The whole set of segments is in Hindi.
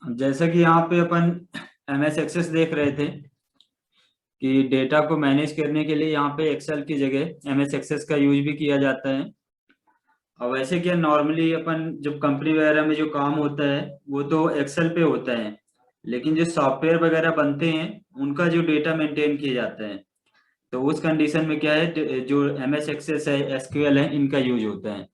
जैसा कि यहाँ पे अपन एमएस एक्सेस देख रहे थे कि डेटा को मैनेज करने के लिए यहाँ पे एक्सेल की जगह एमएस एक्सेस का यूज भी किया जाता है। और वैसे क्या नॉर्मली अपन जब कंपनी वगैरह में जो काम होता है वो तो एक्सेल पे होता है, लेकिन जो सॉफ्टवेयर वगैरह बनते हैं उनका जो डेटा मेंटेन किया जाता है, तो उस कंडीशन में क्या है, जो एमएस एक्सेस है, एसक्यूएल है, इनका यूज होता है।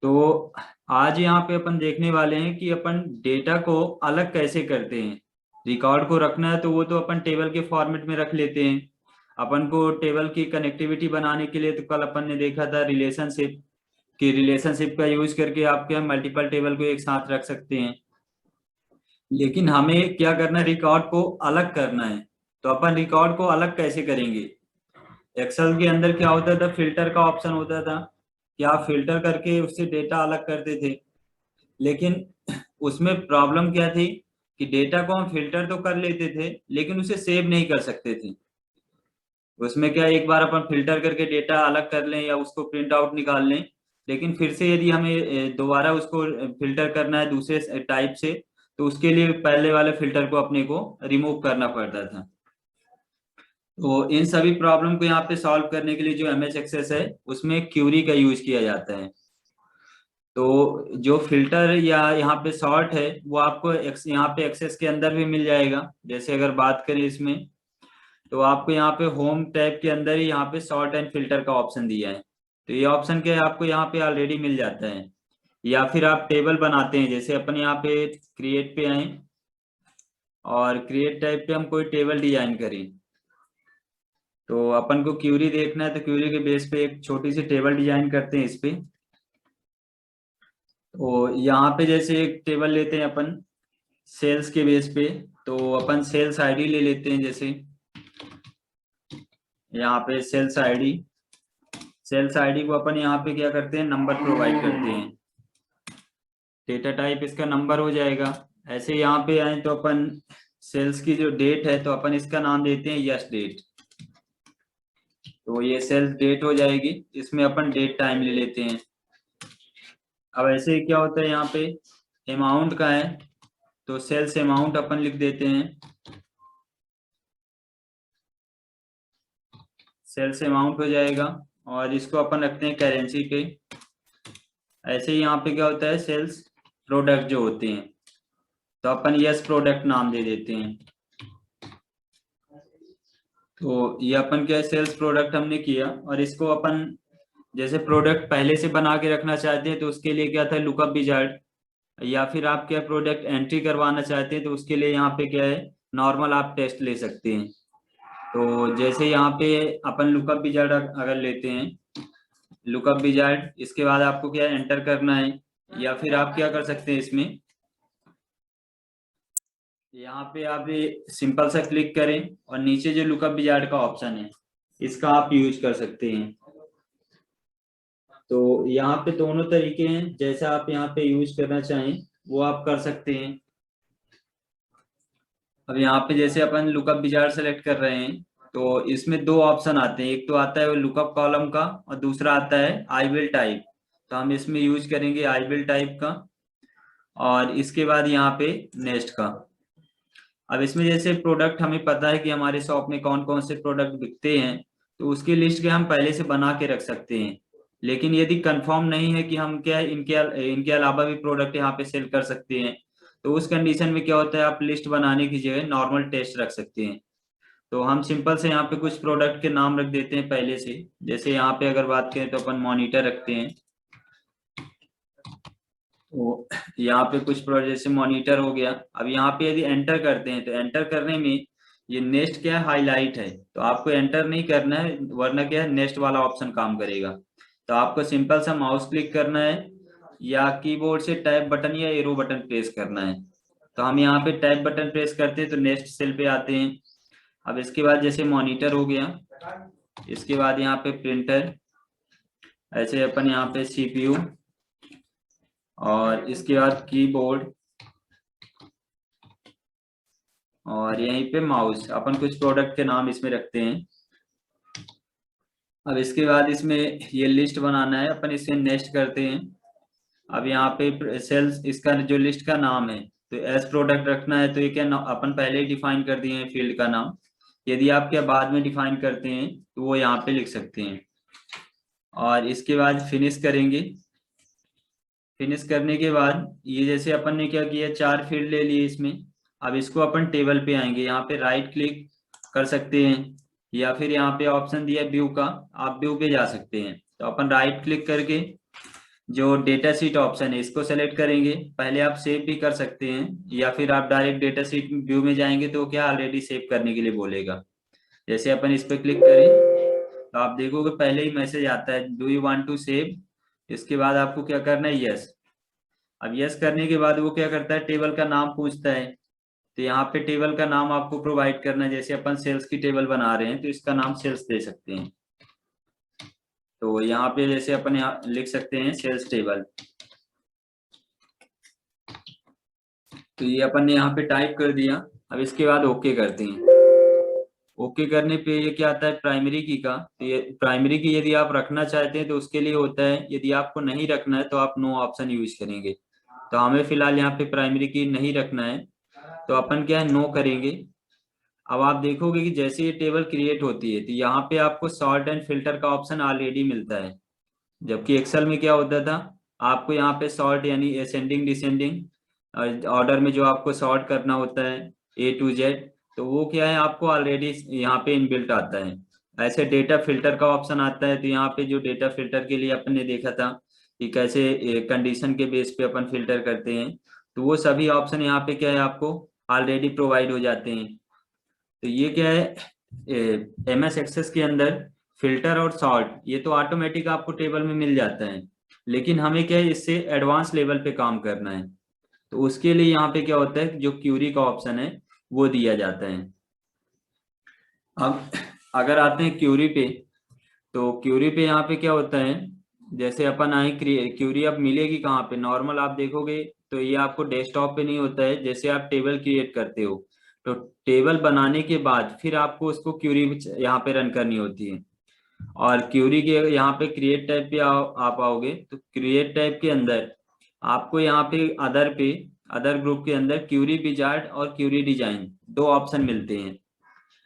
तो आज यहाँ पे अपन देखने वाले हैं कि अपन डेटा को अलग कैसे करते हैं। रिकॉर्ड को रखना है तो वो तो अपन टेबल के फॉर्मेट में रख लेते हैं। अपन को टेबल की कनेक्टिविटी बनाने के लिए तो कल अपन ने देखा था रिलेशनशिप, कि रिलेशनशिप का यूज करके आप क्या मल्टीपल टेबल को एक साथ रख सकते हैं। लेकिन हमें क्या करना है, रिकॉर्ड को अलग करना है। तो अपन रिकॉर्ड को अलग कैसे करेंगे। एक्सेल के अंदर क्या होता था, फिल्टर का ऑप्शन होता था कि आप फिल्टर करके उससे डेटा अलग करते थे। लेकिन उसमें प्रॉब्लम क्या थी कि डेटा को हम फिल्टर तो कर लेते थे लेकिन उसे सेव नहीं कर सकते थे। उसमें क्या, एक बार अपन फिल्टर करके डेटा अलग कर लें या उसको प्रिंट आउट निकाल लें, लेकिन फिर से यदि हमें दोबारा उसको फिल्टर करना है दूसरे टाइप से, तो उसके लिए पहले वाले फिल्टर को अपने को रिमूव करना पड़ता था। तो इन सभी प्रॉब्लम को यहाँ पे सॉल्व करने के लिए जो एमएस एक्सेस है उसमें क्यूरी का यूज किया जाता है। तो जो फिल्टर या यहाँ पे सॉर्ट है वो आपको यहाँ पे एक्सेस के अंदर भी मिल जाएगा। जैसे अगर बात करें इसमें, तो आपको यहाँ पे होम टैब के अंदर ही यहाँ पे सॉर्ट एंड फिल्टर का ऑप्शन दिया है। तो ये ऑप्शन क्या है, आपको यहाँ पे ऑलरेडी मिल जाता है। या फिर आप टेबल बनाते हैं, जैसे अपन यहाँ पे क्रिएट पे आए और क्रिएट टाइप पे हम कोई टेबल डिजाइन करें, तो अपन को क्यूरी देखना है तो क्यूरी के बेस पे एक छोटी सी टेबल डिजाइन करते हैं इस पे। तो यहाँ पे जैसे एक टेबल लेते हैं अपन सेल्स के बेस पे, तो अपन सेल्स आईडी ले लेते हैं। जैसे यहाँ पे सेल्स आईडी को अपन यहाँ पे क्या करते हैं, नंबर प्रोवाइड करते हैं। डेटा टाइप इसका नंबर हो जाएगा। ऐसे यहाँ पे आए तो अपन सेल्स की जो डेट है तो अपन इसका नाम देते हैं यस डेट। तो ये सेल्स डेट हो जाएगी, इसमें अपन डेट टाइम ले लेते हैं। अब ऐसे क्या होता है, यहाँ पे अमाउंट का है तो सेल्स अमाउंट अपन लिख देते हैं, सेल्स अमाउंट हो जाएगा। और इसको अपन रखते हैं करेंसी पे। ऐसे ही यहाँ पे क्या होता है, सेल्स प्रोडक्ट जो होते हैं तो अपन यस प्रोडक्ट नाम दे देते हैं। तो ये अपन क्या है, सेल्स प्रोडक्ट हमने किया। और इसको अपन जैसे प्रोडक्ट पहले से बना के रखना चाहते हैं तो उसके लिए क्या था, लुकअप विजार्ड। या फिर आप क्या प्रोडक्ट एंट्री करवाना चाहते हैं तो उसके लिए यहाँ पे क्या है, नॉर्मल आप टेस्ट ले सकते हैं। तो जैसे यहाँ पे अपन लुकअप विजार्ड अगर लेते हैं, लुकअप विजार्ड, इसके बाद आपको क्या एंटर करना है। या फिर आप क्या कर सकते हैं, इसमें यहाँ पे आप सिंपल सा क्लिक करें और नीचे जो लुकअप विजार्ड का ऑप्शन है इसका आप यूज कर सकते हैं। तो यहाँ पे दोनों तरीके हैं, जैसा आप यहाँ पे यूज करना चाहें वो आप कर सकते हैं। अब यहाँ पे जैसे अपन लुकअप विजार्ड सेलेक्ट कर रहे हैं तो इसमें दो ऑप्शन आते हैं, एक तो आता है लुकअप कॉलम का और दूसरा आता है आई विल टाइप। तो हम इसमें यूज करेंगे आई विल टाइप का, और इसके बाद यहाँ पे नेक्स्ट का। अब इसमें जैसे प्रोडक्ट हमें पता है कि हमारे शॉप में कौन कौन से प्रोडक्ट बिकते हैं, तो उसकी लिस्ट के हम पहले से बना के रख सकते हैं। लेकिन यदि कंफर्म नहीं है कि हम क्या है, इनके इनके अलावा भी प्रोडक्ट यहाँ पे सेल कर सकते हैं, तो उस कंडीशन में क्या होता है, आप लिस्ट बनाने की जगह नॉर्मल टेस्ट रख सकते हैं। तो हम सिंपल से यहाँ पे कुछ प्रोडक्ट के नाम रख देते हैं पहले से। जैसे यहाँ पे अगर बात करें तो अपन मॉनिटर रखते हैं। तो यहाँ पे कुछ प्रोडक्ट जैसे मॉनिटर हो गया। अब यहाँ पे यदि एंटर करते हैं तो एंटर करने में ये नेक्स्ट क्या है, हाईलाइट है, तो आपको एंटर नहीं करना है, वरना क्या है, नेक्स्ट वाला ऑप्शन काम करेगा। तो आपको सिंपल सा माउस क्लिक करना है या कीबोर्ड से टैब बटन या एरो बटन प्रेस करना है। तो हम यहाँ पे टैब बटन प्रेस करते हैं तो नेक्स्ट सेल पे आते हैं। अब इसके बाद जैसे मॉनिटर हो गया, इसके बाद यहाँ पे प्रिंटर, ऐसे अपन यहाँ पे सीपीयू, और इसके बाद कीबोर्ड, और यहीं पे माउस। अपन कुछ प्रोडक्ट के नाम इसमें रखते हैं। अब इसके बाद इसमें ये लिस्ट बनाना है, अपन इसे नेक्स्ट करते हैं। अब यहाँ पे सेल्स, इसका जो लिस्ट का नाम है तो एस प्रोडक्ट रखना है तो ये क्या अपन पहले ही डिफाइन कर दिए हैं फील्ड का नाम। यदि आप क्या बाद में डिफाइन करते हैं तो वो यहाँ पे लिख सकते हैं। और इसके बाद फिनिश करेंगे। फिनिश करने के बाद ये जैसे अपन ने क्या किया, 4 फील्ड ले लिए इसमें। अब इसको अपन टेबल पे आएंगे, यहाँ पे राइट क्लिक कर सकते हैं या फिर यहाँ पे ऑप्शन दिया व्यू का, आप व्यू पे जा सकते हैं। तो अपन राइट क्लिक करके जो डेटा शीट ऑप्शन है इसको सेलेक्ट करेंगे। पहले आप सेव भी कर सकते हैं या फिर आप डायरेक्ट डेटा शीट व्यू में जाएंगे तो क्या ऑलरेडी सेव करने के लिए बोलेगा। जैसे अपन इस पर क्लिक करें तो आप देखोगे पहले ही मैसेज आता है do you want to save. इसके बाद आपको क्या करना है, यस। अब यस करने के बाद वो क्या करता है, टेबल का नाम पूछता है। तो यहाँ पे टेबल का नाम आपको प्रोवाइड करना है। जैसे अपन सेल्स की टेबल बना रहे हैं तो इसका नाम सेल्स दे सकते हैं। तो यहाँ पे जैसे अपन यहाँ लिख सकते हैं सेल्स टेबल। तो ये अपन ने यहाँ पे टाइप कर दिया। अब इसके बाद ओके करते हैं। ओके करने पे ये क्या आता है, प्राइमरी की का। तो ये प्राइमरी की यदि आप रखना चाहते हैं तो उसके लिए होता है, यदि आपको नहीं रखना है तो आप नो ऑप्शन यूज करेंगे। तो हमें फिलहाल यहाँ पे प्राइमरी की नहीं रखना है तो अपन क्या है, नो करेंगे। अब आप देखोगे कि जैसे ये टेबल क्रिएट होती है तो यहाँ पे आपको सॉर्ट एंड फिल्टर का ऑप्शन ऑलरेडी मिलता है। जबकि एक्सेल में क्या होता था, आपको यहाँ पे सॉर्ट यानी असेंडिंग डिसेंडिंग ऑर्डर में जो आपको सॉर्ट करना होता है A to Z, तो वो क्या है आपको ऑलरेडी यहाँ पे इनबिल्ट आता है। ऐसे डेटा फिल्टर का ऑप्शन आता है तो यहाँ पे जो डेटा फिल्टर के लिए अपन ने देखा था कि कैसे कंडीशन के बेस पे अपन फिल्टर करते हैं, तो वो सभी ऑप्शन यहाँ पे क्या है आपको ऑलरेडी प्रोवाइड हो जाते हैं। तो ये क्या है, MS एक्सेस के अंदर फिल्टर और सॉर्ट ये तो ऑटोमेटिक आपको टेबल में मिल जाता है, लेकिन हमें क्या है इससे एडवांस लेवल पे काम करना है। तो उसके लिए यहाँ पे क्या होता है, जो क्यूरी का ऑप्शन है वो दिया जाता है। अब अगर आते हैं क्यूरी पे, तो क्यूरी पे यहाँ पे क्या होता है, जैसे अपन आए क्यूरी अब मिलेगी कहाँ पे, नॉर्मल आप देखोगे तो ये आपको डेस्कटॉप पे नहीं होता है। जैसे आप टेबल क्रिएट करते हो तो टेबल बनाने के बाद फिर आपको उसको क्यूरी यहाँ पे रन करनी होती है। और क्यूरी के यहाँ पे क्रिएट टाइप पे आप आओगे तो क्रिएट टाइप के अंदर आपको यहाँ पे अदर ग्रुप के अंदर क्यूरी विजार्ड और क्यूरी डिजाइन 2 ऑप्शन मिलते हैं।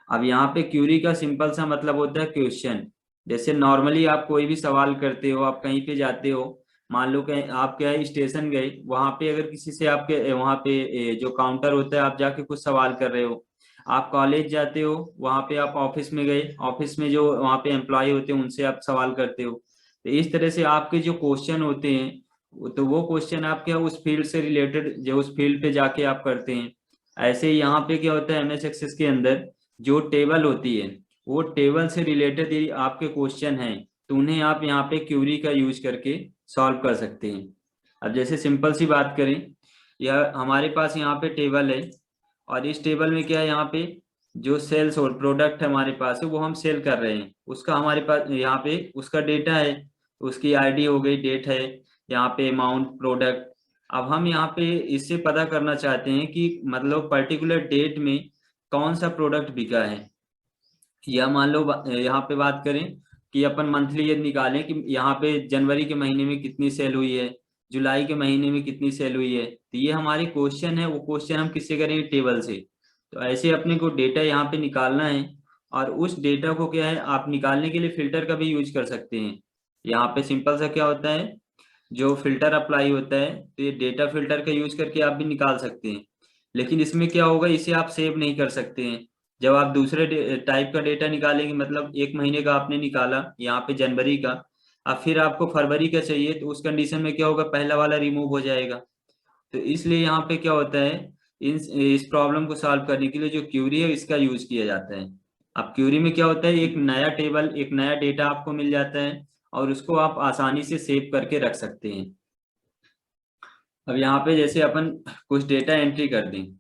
अब यहाँ पे क्यूरी का सिंपल सा मतलब होता है क्वेश्चन। जैसे नॉर्मली आप कोई भी सवाल करते हो, आप कहीं पे जाते हो, मान लो कि आप क्या है स्टेशन गए, वहां पे अगर किसी से आपके वहां पे जो काउंटर होता है आप जाके कुछ सवाल कर रहे हो। आप कॉलेज जाते हो, वहां पे आप ऑफिस में गए, ऑफिस में जो वहां पे एम्प्लॉय होते हैं उनसे आप सवाल करते हो। तो इस तरह से आपके जो क्वेश्चन होते हैं तो वो क्वेश्चन आप क्या उस फील्ड से रिलेटेड जो उस फील्ड पे जाके आप करते हैं। ऐसे ही यहाँ पे क्या होता है MS एक्सेस के अंदर जो टेबल होती है वो टेबल से रिलेटेड यदि आपके क्वेश्चन हैं तो उन्हें आप यहाँ पे क्यूरी का यूज करके सॉल्व कर सकते हैं। अब जैसे सिंपल सी बात करें, यह हमारे पास यहाँ पे टेबल है और इस टेबल में क्या है, यहाँ पे जो सेल्स और प्रोडक्ट हमारे पास है वो हम सेल कर रहे हैं, उसका हमारे पास यहाँ पे उसका डेटा है, उसकी ID हो गई, डेट है, यहाँ पे अमाउंट, प्रोडक्ट। अब हम यहाँ पे इससे पता करना चाहते हैं कि मतलब पर्टिकुलर डेट में कौन सा प्रोडक्ट बिका है। या मान लो यहाँ पे बात करें कि अपन मंथली ये निकालें कि यहाँ पे जनवरी के महीने में कितनी सेल हुई है, जुलाई के महीने में कितनी सेल हुई है। तो ये हमारे क्वेश्चन है, वो क्वेश्चन हम किससे करेंगे, टेबल से। तो ऐसे अपने को डेटा यहाँ पे निकालना है और उस डेटा को क्या है आप निकालने के लिए फिल्टर का भी यूज कर सकते हैं। यहाँ पे सिंपल सा क्या होता है, जो फिल्टर अप्लाई होता है तो ये डेटा फिल्टर का यूज करके आप भी निकाल सकते हैं। लेकिन इसमें क्या होगा, इसे आप सेव नहीं कर सकते हैं। जब आप दूसरे टाइप का डेटा निकालेंगे, मतलब 1 महीने का आपने निकाला यहाँ पे जनवरी का, अब फिर आपको फरवरी का चाहिए तो उस कंडीशन में क्या होगा, पहला वाला रिमूव हो जाएगा। तो इसलिए यहाँ पे क्या होता है, इस प्रॉब्लम को सॉल्व करने के लिए जो क्यूरी है इसका यूज किया जाता है। अब क्यूरी में क्या होता है, एक नया टेबल, एक नया डेटा आपको मिल जाता है और उसको आप आसानी से सेव करके रख सकते हैं। अब यहाँ पे जैसे अपन कुछ डेटा एंट्री कर दें,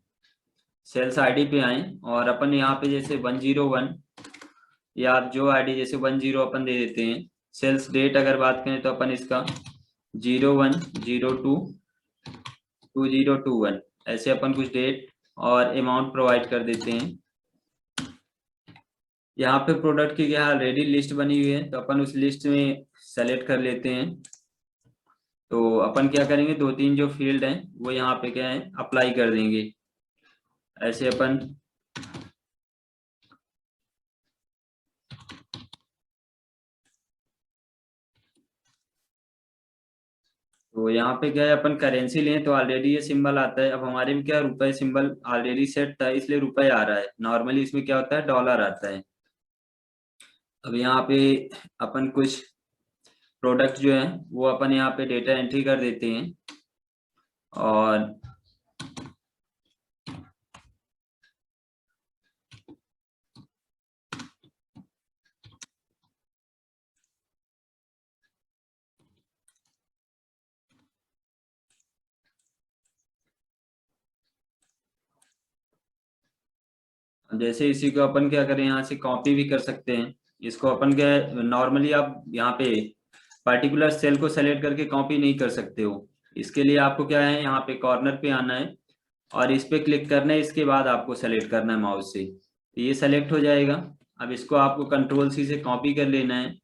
सेल्स ID पे आए और अपन यहाँ पे जैसे 101 या आप जो ID जैसे 10 अपन दे देते हैं। सेल्स डेट अगर बात करें तो अपन इसका 01022021 ऐसे अपन कुछ डेट और अमाउंट प्रोवाइड कर देते हैं। यहाँ पे प्रोडक्ट की क्या ऑलरेडी लिस्ट बनी हुई है तो अपन उस लिस्ट में सेलेक्ट कर लेते हैं। तो अपन क्या करेंगे, 2-3 जो फील्ड हैं वो यहाँ पे क्या है अप्लाई कर देंगे। ऐसे अपन तो यहाँ पे क्या है अपन करेंसी लें तो ऑलरेडी ये सिंबल आता है। अब हमारे में क्या रुपए सिंबल ऑलरेडी सेट था इसलिए रुपए आ रहा है। नॉर्मली इसमें क्या होता है डॉलर आता है। अब यहाँ पे अपन कुछ प्रोडक्ट जो है वो अपन यहाँ पे डेटा एंट्री कर देते हैं। और जैसे इसी को अपन क्या करें यहाँ से कॉपी भी कर सकते हैं। इसको अपन क्या नॉर्मली आप यहाँ पे पर्टिकुलर सेल को सेलेक्ट करके कॉपी नहीं कर सकते हो। इसके लिए आपको क्या है यहाँ पे कॉर्नर पे आना है और इस पे क्लिक करना है। इसके बाद आपको सेलेक्ट करना है माउस से, तो ये सेलेक्ट हो जाएगा। अब इसको आपको कंट्रोल सी से कॉपी कर लेना है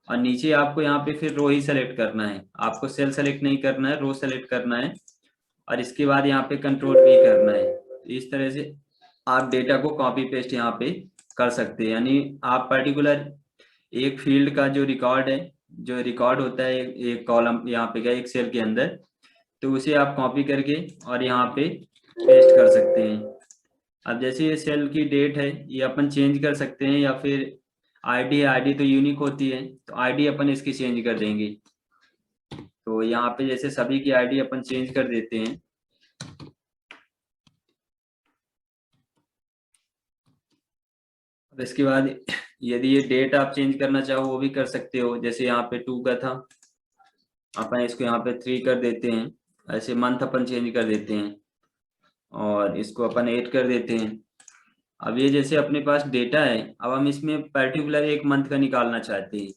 और नीचे आपको यहाँ पे फिर रो ही सेलेक्ट करना है। आपको सेल सेलेक्ट नहीं करना है, रो सेलेक्ट करना है और इसके बाद यहाँ पे कंट्रोल भी करना है। तो इस तरह से आप डेटा को कॉपी पेस्ट यहाँ पे कर सकते हैं। यानी आप पर्टिकुलर एक फील्ड का जो रिकॉर्ड है, जो रिकॉर्ड होता है एक कॉलम यहाँ पे क्या एक सेल के अंदर, तो उसे आप कॉपी करके और यहाँ पे पेस्ट कर सकते हैं। अब जैसे ये सेल की डेट है ये अपन चेंज कर सकते हैं, या फिर आईडी है, आईडी तो यूनिक होती है तो आईडी अपन इसकी चेंज कर देंगे। तो यहाँ पे जैसे सभी की आईडी अपन चेंज कर देते हैं। अब इसके बाद यदि ये डेट आप चेंज करना चाहो वो भी कर सकते हो। जैसे यहाँ पे 2 का था, अपन इसको यहाँ पे 3 कर देते हैं। ऐसे मंथ अपन चेंज कर देते हैं और इसको अपन 8 कर देते हैं। अब ये जैसे अपने पास डेटा है, अब हम इसमें पर्टिकुलर एक मंथ का निकालना चाहते हैं।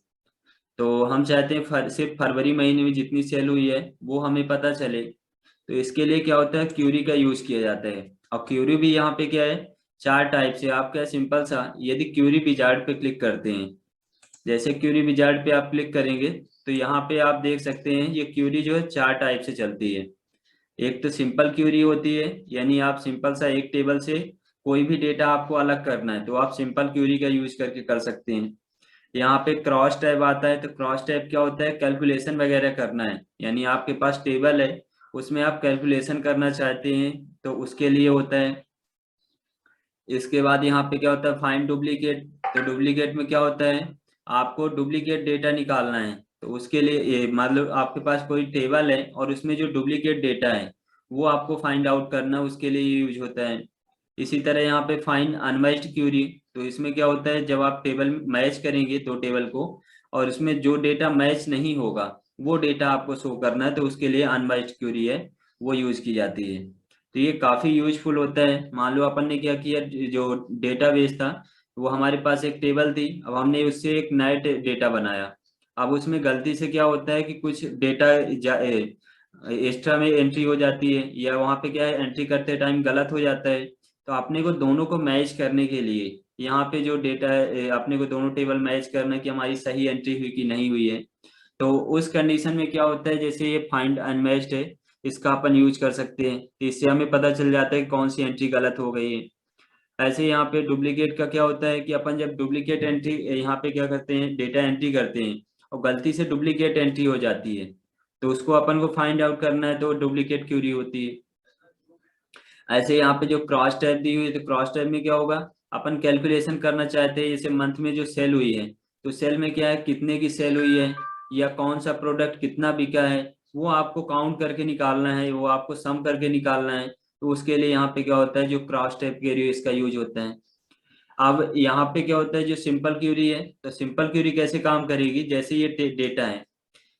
तो हम चाहते हैं सिर्फ फरवरी महीने में जितनी सेल हुई है वो हमें पता चले। तो इसके लिए क्या होता है क्यूरी का यूज किया जाता है। और क्यूरी भी यहाँ पे क्या है 4 टाइप से। आप क्या सिंपल सा यदि क्यूरी विजार्ड पे क्लिक करते हैं, जैसे क्यूरी विजार्ड पे आप क्लिक करेंगे तो यहाँ पे आप देख सकते हैं ये क्यूरी जो है 4 टाइप से चलती है। एक तो सिंपल क्यूरी होती है, यानी आप सिंपल सा एक टेबल से कोई भी डेटा आपको अलग करना है तो आप सिंपल क्यूरी का यूज करके कर सकते हैं। यहाँ पे क्रॉस टैब आता है, तो क्रॉस टैब क्या होता है कैलकुलेशन वगैरह करना है। यानी आपके पास टेबल है उसमें आप कैलकुलेशन करना चाहते हैं तो उसके लिए होता है। इसके बाद यहाँ पे क्या होता है फाइंड डुप्लीकेट। तो डुप्लीकेट में क्या होता है आपको डुप्लीकेट डेटा निकालना है। तो उसके लिए ये मतलब आपके पास कोई टेबल है और उसमें जो डुप्लीकेट डेटा है वो आपको फाइंड आउट करना है, उसके लिए यूज होता है। इसी तरह यहाँ पे फाइंड अनमैच्ड क्यूरी। तो इसमें क्या होता है जब आप टेबल मैच करेंगे दो टेबल को और उसमें जो डेटा मैच नहीं होगा वो डेटा आपको शो करना है, तो उसके लिए अनमैच्ड क्यूरी है वो यूज की जाती है। तो ये काफी यूजफुल होता है। मान लो अपन ने क्या किया, जो डेटाबेस था वो हमारे पास एक टेबल थी, अब हमने उससे एक नया डेटा बनाया। अब उसमें गलती से क्या होता है कि कुछ डेटा एक्स्ट्रा में एंट्री हो जाती है, या वहाँ पे क्या है एंट्री करते टाइम गलत हो जाता है। तो अपने को दोनों को मैच करने के लिए यहाँ पे जो डेटा है अपने को दोनों टेबल मैच करना कि हमारी सही एंट्री हुई कि नहीं हुई है। तो उस कंडीशन में क्या होता है जैसे ये फाइंड अनमैच्ड है इसका अपन यूज कर सकते हैं, तो इससे हमें पता चल जाता है कि कौन सी एंट्री गलत हो गई है। ऐसे यहाँ पे डुप्लीकेट का क्या होता है कि अपन जब डुप्लीकेट एंट्री यहाँ पे क्या करते हैं डेटा एंट्री करते हैं और गलती से डुप्लीकेट एंट्री हो जाती है तो उसको अपन को फाइंड आउट करना है, तो डुप्लीकेट क्यूरी होती है। ऐसे यहाँ पे जो क्रॉस टैब दी हुई है तो क्रॉस टैब में क्या होगा अपन कैलकुलेशन करना चाहते हैं जैसे मंथ में जो सेल हुई है तो सेल में क्या है कितने की सेल हुई है या कौन सा प्रोडक्ट कितना बिका है वो आपको काउंट करके निकालना है, वो आपको सम करके निकालना है। तो उसके लिए यहाँ पे क्या होता है जो क्रॉस टैब क्वेरी इसका यूज होता है। अब यहाँ पे क्या होता है जो सिंपल क्यूरी है, तो सिंपल क्यूरी कैसे काम करेगी जैसे ये डेटा है।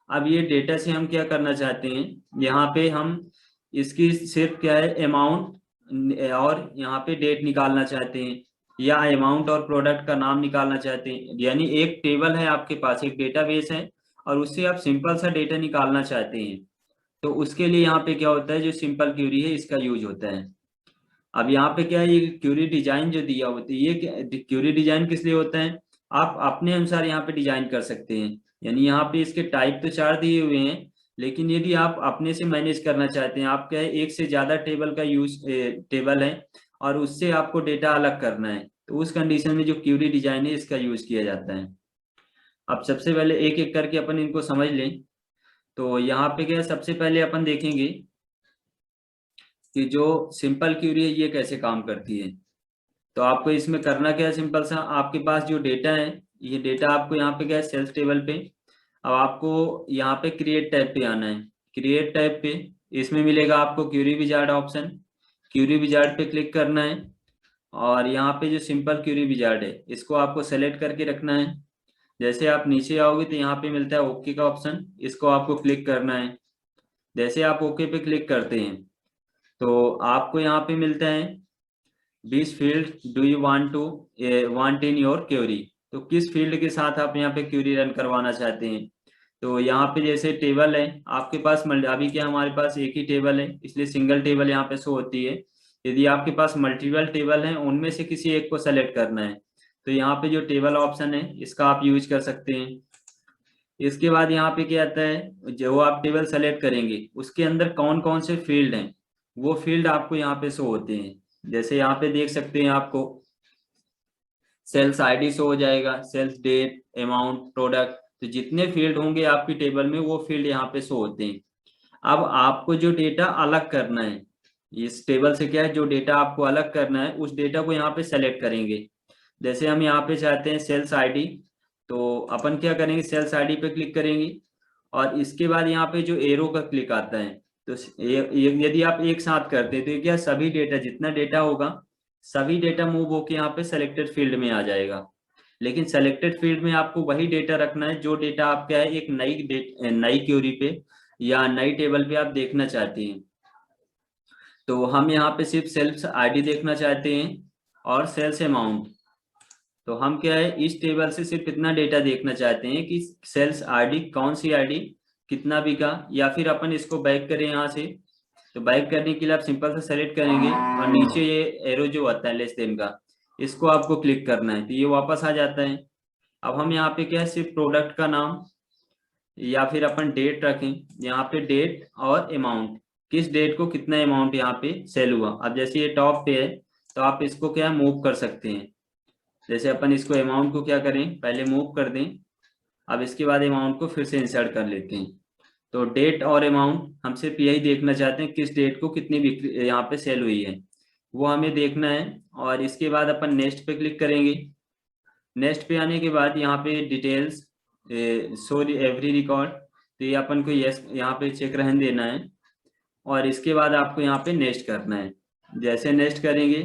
अब ये डेटा से हम क्या करना चाहते हैं यहाँ पे हम इसकी सिर्फ क्या है अमाउंट और यहाँ पे डेट निकालना चाहते हैं, या अमाउंट और प्रोडक्ट का नाम निकालना चाहते हैं। यानी एक टेबल है आपके पास एक डेटाबेस है और उससे आप सिंपल सा डेटा निकालना चाहते हैं, तो उसके लिए यहाँ पे क्या होता है जो सिंपल क्यूरी है इसका यूज होता है। अब यहाँ पे क्या है ये क्यूरी डिजाइन जो दिया होता है, ये क्यूरी डिजाइन किस लिए होता है आप अपने अनुसार यहाँ पे डिजाइन कर सकते हैं। यानी यहाँ पे इसके टाइप तो 4 दिए हुए हैं, लेकिन यदि आप अपने से मैनेज करना चाहते हैं, आप क्या है एक से ज्यादा टेबल का यूज टेबल है और उससे आपको डेटा अलग करना है, तो उस कंडीशन में जो क्यूरी डिजाइन है इसका यूज किया जाता है। अब सबसे पहले एक एक करके अपन इनको समझ लें। तो यहाँ पे क्या है, सबसे पहले अपन देखेंगे कि जो सिंपल क्यूरी है ये कैसे काम करती है। तो आपको इसमें करना क्या है, सिंपल सा, आपके पास जो डेटा है, ये डेटा आपको यहाँ पे क्या है सेल्स टेबल पे। अब आपको यहाँ पे क्रिएट टैब पे आना है। क्रिएट टैब पे इसमें मिलेगा आपको query wizard option. Query wizard पे क्लिक करना है और यहाँ पे जो सिंपल क्यूरी विजार्ड है इसको आपको सेलेक्ट करके रखना है। जैसे आप नीचे आओगे तो यहाँ पे मिलता है ओके का ऑप्शन, इसको आपको क्लिक करना है। जैसे आप ओके पे क्लिक करते हैं तो आपको यहाँ पे मिलता है 20 field do you want in your query. तो किस फील्ड के साथ आप यहाँ पे क्यूरी रन करवाना चाहते हैं। तो यहाँ पे जैसे टेबल है आपके पास, अभी क्या हमारे पास एक ही टेबल है इसलिए सिंगल टेबल यहाँ पे शो होती है। यदि आपके पास मल्टीपल टेबल है उनमें से किसी एक को सेलेक्ट करना है तो यहाँ पे जो टेबल ऑप्शन है इसका आप यूज कर सकते हैं। इसके बाद यहाँ पे क्या आता है, जो आप टेबल सेलेक्ट करेंगे उसके अंदर कौन कौन से फील्ड हैं वो फील्ड आपको यहाँ पे शो होते हैं। जैसे यहाँ पे देख सकते हैं आपको सेल्स आईडी शो हो जाएगा, सेल्स डेट, अमाउंट, प्रोडक्ट। तो जितने फील्ड होंगे आपकी टेबल में वो फील्ड यहाँ पे शो होते हैं। अब आपको जो डेटा अलग करना है इस टेबल से, क्या है जो डेटा आपको अलग करना है उस डेटा को यहाँ पे सेलेक्ट करेंगे। जैसे हम यहाँ पे चाहते हैं सेल्स आईडी, तो अपन क्या करेंगे सेल्स आईडी पे क्लिक करेंगे और इसके बाद यहाँ पे जो एरो का क्लिक आता है तो यदि आप एक साथ करते हैं तो ये क्या सभी डेटा, जितना डेटा होगा सभी डेटा मूव होके यहाँ पे सेलेक्टेड फील्ड में आ जाएगा। लेकिन सेलेक्टेड फील्ड में आपको वही डेटा रखना है जो डेटा आप क्या है एक नई क्यूरी पे या नई टेबल पे आप देखना चाहते हैं। तो हम यहाँ पे सिर्फ सेल्स आईडी देखना चाहते हैं और सेल्स अमाउंट। तो हम क्या है इस टेबल से सिर्फ इतना डेटा देखना चाहते हैं कि सेल्स आईडी, कौन सी आईडी, कितना बिका। या फिर अपन इसको बैक करें यहाँ से, तो बैक करने के लिए आप सिंपल से सेलेक्ट करेंगे और नीचे ये एरो जो आता है लेस देन का, इसको आपको क्लिक करना है तो ये वापस आ जाता है। अब हम यहाँ पे क्या है सिर्फ प्रोडक्ट का नाम या फिर अपन डेट रखें, यहाँ पे डेट और अमाउंट, किस डेट को कितना अमाउंट यहाँ पे सेल हुआ। अब जैसे ये टॉप पे है तो आप इसको क्या मूव कर सकते हैं। जैसे अपन इसको अमाउंट को क्या करें पहले मूव कर दें, अब इसके बाद अमाउंट को फिर से इंसर्ट कर लेते हैं। तो डेट और अमाउंट हम सिर्फ यही देखना चाहते हैं किस डेट को कितनी बिक्री यहाँ पे सेल हुई है वो हमें देखना है। और इसके बाद अपन नेक्स्ट पे क्लिक करेंगे। नेक्स्ट पे आने के बाद यहाँ पे डिटेल्स शो एवरी रिकॉर्ड, तो ये अपन को यस यहाँ पे चेक रहने देना है। और इसके बाद आपको यहाँ पे नेक्स्ट करना है। जैसे नेक्स्ट करेंगे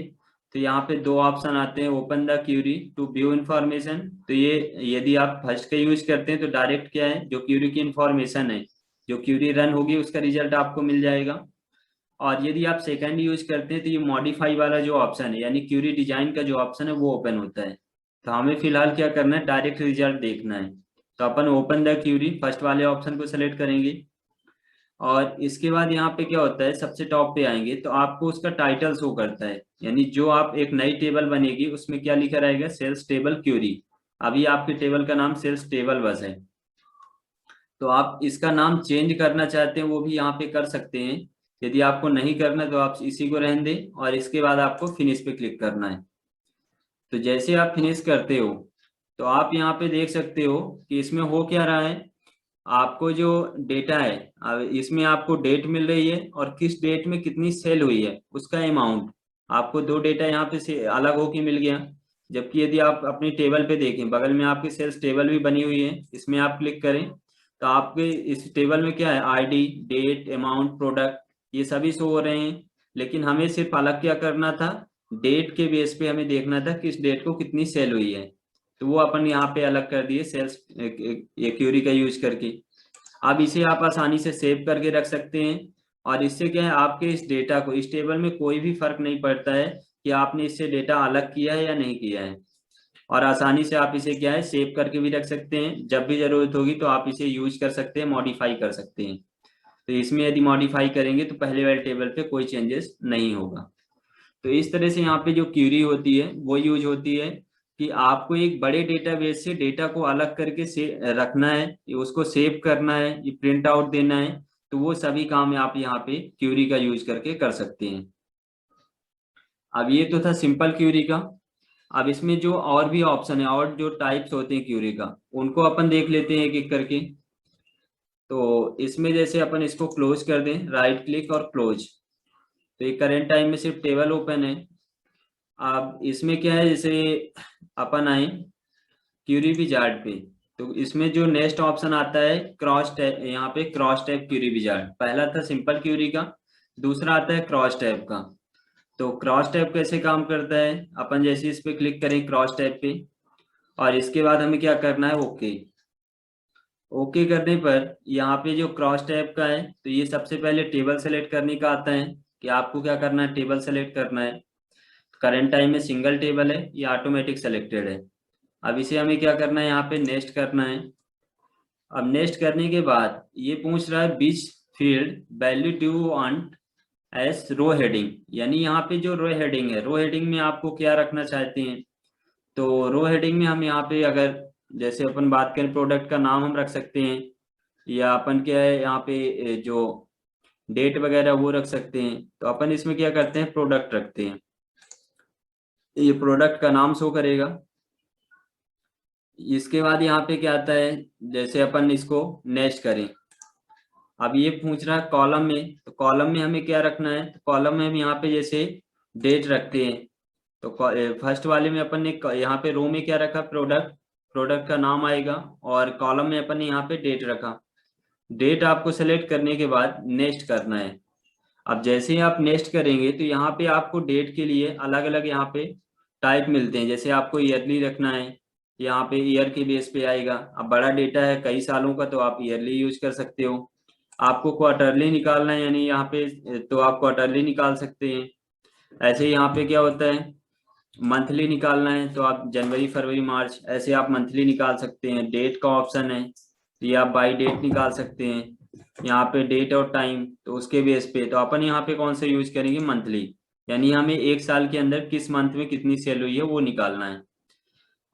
तो यहाँ पे दो ऑप्शन आते हैं, open the query to view information. तो ये यदि आप फर्स्ट का यूज करते हैं तो डायरेक्ट क्या है जो क्यूरी की इंफॉर्मेशन है, जो क्यूरी रन होगी उसका रिजल्ट आपको मिल जाएगा। और यदि आप सेकंड यूज करते हैं तो ये मॉडिफाई वाला जो ऑप्शन है यानी क्यूरी डिजाइन का जो ऑप्शन है वो ओपन होता है। तो हमें फिलहाल क्या करना है डायरेक्ट रिजल्ट देखना है। तो अपन ओपन द क्यूरी फर्स्ट वाले ऑप्शन को सेलेक्ट करेंगे और इसके बाद यहाँ पे क्या होता है सबसे टॉप पे आएंगे तो आपको उसका टाइटल शो करता है, यानी जो आप एक नई टेबल बनेगी उसमें क्या लिखा रहेगा सेल्स टेबल क्यूरी। अभी आपके टेबल का नाम सेल्स टेबल बस है, तो आप इसका नाम चेंज करना चाहते हैं वो भी यहाँ पे कर सकते हैं। यदि आपको नहीं करना तो आप इसी को रहने दें और इसके बाद आपको फिनिश पे क्लिक करना है। तो जैसे आप फिनिश करते हो तो आप यहाँ पे देख सकते हो कि इसमें हो क्या रहा है, आपको जो डेटा है अब इसमें आपको डेट मिल रही है और किस डेट में कितनी सेल हुई है उसका अमाउंट, आपको दो डेटा यहाँ पे से अलग होके मिल गया। जबकि यदि आप अपनी टेबल पे देखें बगल में आपकी सेल्स टेबल भी बनी हुई है, इसमें आप क्लिक करें तो आपके इस टेबल में क्या है आईडी, डेट, अमाउंट, प्रोडक्ट ये सभी शो हो रहे हैं। लेकिन हमें सिर्फ अलग क्या करना था, डेट के बेस पे हमें देखना था किस डेट को कितनी सेल हुई है, तो वो अपन यहाँ पे अलग कर दिए सेल्स ये क्यूरी का यूज करके। अब इसे आप आसानी से सेव करके रख सकते हैं और इससे क्या है आपके इस डेटा को इस टेबल में कोई भी फर्क नहीं पड़ता है कि आपने इससे डेटा अलग किया है या नहीं किया है। और आसानी से आप इसे क्या है सेव करके भी रख सकते हैं, जब भी जरूरत होगी तो आप इसे यूज कर सकते हैं, मॉडिफाई कर सकते हैं। तो इसमें यदि मॉडिफाई करेंगे तो पहले वाले टेबल पे कोई चेंजेस नहीं होगा। तो इस तरह से यहाँ पे जो क्यूरी होती है वो यूज होती है कि आपको एक बड़े डेटाबेस से डेटा को अलग करके से रखना है, ये उसको डेटाबेस से डेटा को अलग करके से रखना है, ये उसको सेव करना है, ये प्रिंट आउट देना है, तो वो सभी काम आप यहाँ पे क्यूरी का यूज करके कर सकते हैं। अब ये तो था सिंपल क्यूरी का। अब इसमें जो और भी ऑप्शन है और जो टाइप्स होते हैं क्यूरी का, उनको अपन देख लेते हैं एक एक करके। तो इसमें जैसे अपन इसको क्लोज कर दें, राइट क्लिक और क्लोज, तो ये करेंट टाइम में सिर्फ टेबल ओपन है। अब इसमें क्या है, जैसे अपन आए क्यूरी विजार्ड पे, तो इसमें जो नेक्स्ट ऑप्शन आता है क्रॉस टैब, यहाँ पे क्रॉस टैब क्यूरी विजार्ड, पहला था सिंपल क्यूरी का, दूसरा आता है क्रॉस टैब का। तो क्रॉस टैब कैसे काम करता है, अपन जैसे इस पे क्लिक करें क्रॉस टैब पे, और इसके बाद हमें क्या करना है, ओके। ओके करने पर यहाँ पे जो क्रॉस टैब का है, तो ये सबसे पहले टेबल सेलेक्ट करने का आता है, कि आपको क्या करना है, टेबल सेलेक्ट करना है। करंट टाइम में सिंगल टेबल है, ये ऑटोमेटिक सेलेक्टेड है। अब इसे हमें क्या करना है, यहाँ पे नेक्स्ट करना है। अब नेक्स्ट करने के बाद ये पूछ रहा है which field value do you want as row heading, यानी यहाँ पे जो रो हेडिंग है, रो हेडिंग में आपको क्या रखना चाहते हैं। तो रो हेडिंग में हम यहाँ पे अगर जैसे अपन बात करें, प्रोडक्ट का नाम हम रख सकते हैं, या अपन क्या है यहाँ पे जो डेट वगैरह वो रख सकते हैं। तो अपन इसमें क्या करते हैं, प्रोडक्ट रखते हैं, ये प्रोडक्ट का नाम शो करेगा। इसके बाद यहाँ पे क्या आता है, जैसे अपन इसको नेक्स्ट करें। अब ये पूछ रहा है कॉलम में, तो कॉलम में हमें क्या रखना है, तो कॉलम में हम यहाँ पे जैसे डेट रखते हैं। तो फर्स्ट वाले में अपन ने यहाँ पे रो में क्या रखा, प्रोडक्ट, प्रोडक्ट का नाम आएगा, और कॉलम में अपन ने यहाँ पे डेट रखा। डेट आपको सेलेक्ट करने के बाद नेक्स्ट करना है। अब जैसे ही आप नेक्स्ट करेंगे, तो यहाँ पे आपको डेट के लिए अलग अलग यहाँ पे टाइप मिलते हैं। जैसे आपको ईयरली रखना है, यहाँ पे ईयर के बेस पे आएगा। अब बड़ा डेटा है कई सालों का, तो आप ईयरली यूज कर सकते हो। आपको क्वार्टरली निकालना है, यानी यहाँ पे तो आप क्वार्टरली निकाल सकते हैं। ऐसे ही यहाँ पे क्या होता है, मंथली निकालना है, तो आप जनवरी फरवरी मार्च ऐसे आप मंथली निकाल सकते हैं। डेट का ऑप्शन है, तो ये आप बाई डेट निकाल सकते हैं। यहाँ पे डेट और टाइम, तो उसके बेस पे तो अपन यहाँ पे कौन सा यूज करेंगे, मंथली, यानी हमें एक साल के अंदर किस मंथ में कितनी सेल हुई है वो निकालना है।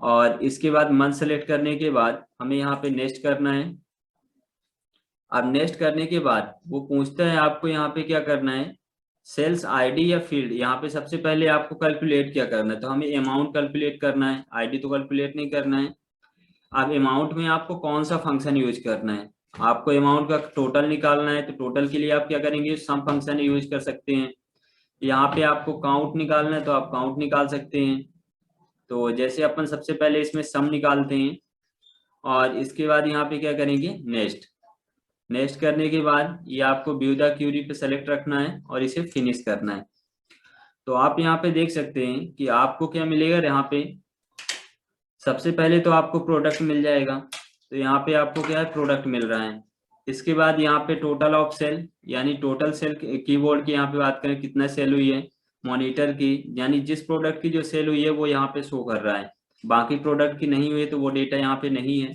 और इसके बाद मंथ सेलेक्ट करने के बाद हमें यहाँ पे नेक्स्ट करना है। अब नेक्स्ट करने के बाद वो पूछता है आपको यहाँ पे क्या करना है, सेल्स आईडी या फील्ड। यहाँ पे सबसे पहले आपको कैलकुलेट क्या करना है, तो हमें अमाउंट कैलकुलेट करना है, आईडी तो कैलकुलेट नहीं करना है। अब अमाउंट में आपको कौन सा फंक्शन यूज करना है, आपको अमाउंट का टोटल निकालना है, तो टोटल के लिए आप क्या करेंगे, सम फंक्शन यूज कर सकते हैं। यहाँ पे आपको काउंट निकालना है, तो आप काउंट निकाल सकते हैं। तो जैसे अपन सबसे पहले इसमें सम निकालते हैं, और इसके बाद यहाँ पे क्या करेंगे, नेक्स्ट। नेक्स्ट करने के बाद ये आपको व्यू द क्यूरी पे सेलेक्ट रखना है, और इसे फिनिश करना है। तो आप यहाँ पे देख सकते हैं कि आपको क्या मिलेगा, यहाँ पे सबसे पहले तो आपको प्रोडक्ट मिल जाएगा। तो यहाँ पे आपको क्या है, प्रोडक्ट मिल रहा है। इसके बाद यहाँ पे टोटल ऑफ सेल, यानी टोटल सेल कीबोर्ड की यहाँ पे बात करें कितना सेल हुई है, मॉनिटर की, यानी जिस प्रोडक्ट की जो सेल हुई है वो यहाँ पे शो कर रहा है, बाकी प्रोडक्ट की नहीं हुई है तो वो डेटा यहाँ पे नहीं है।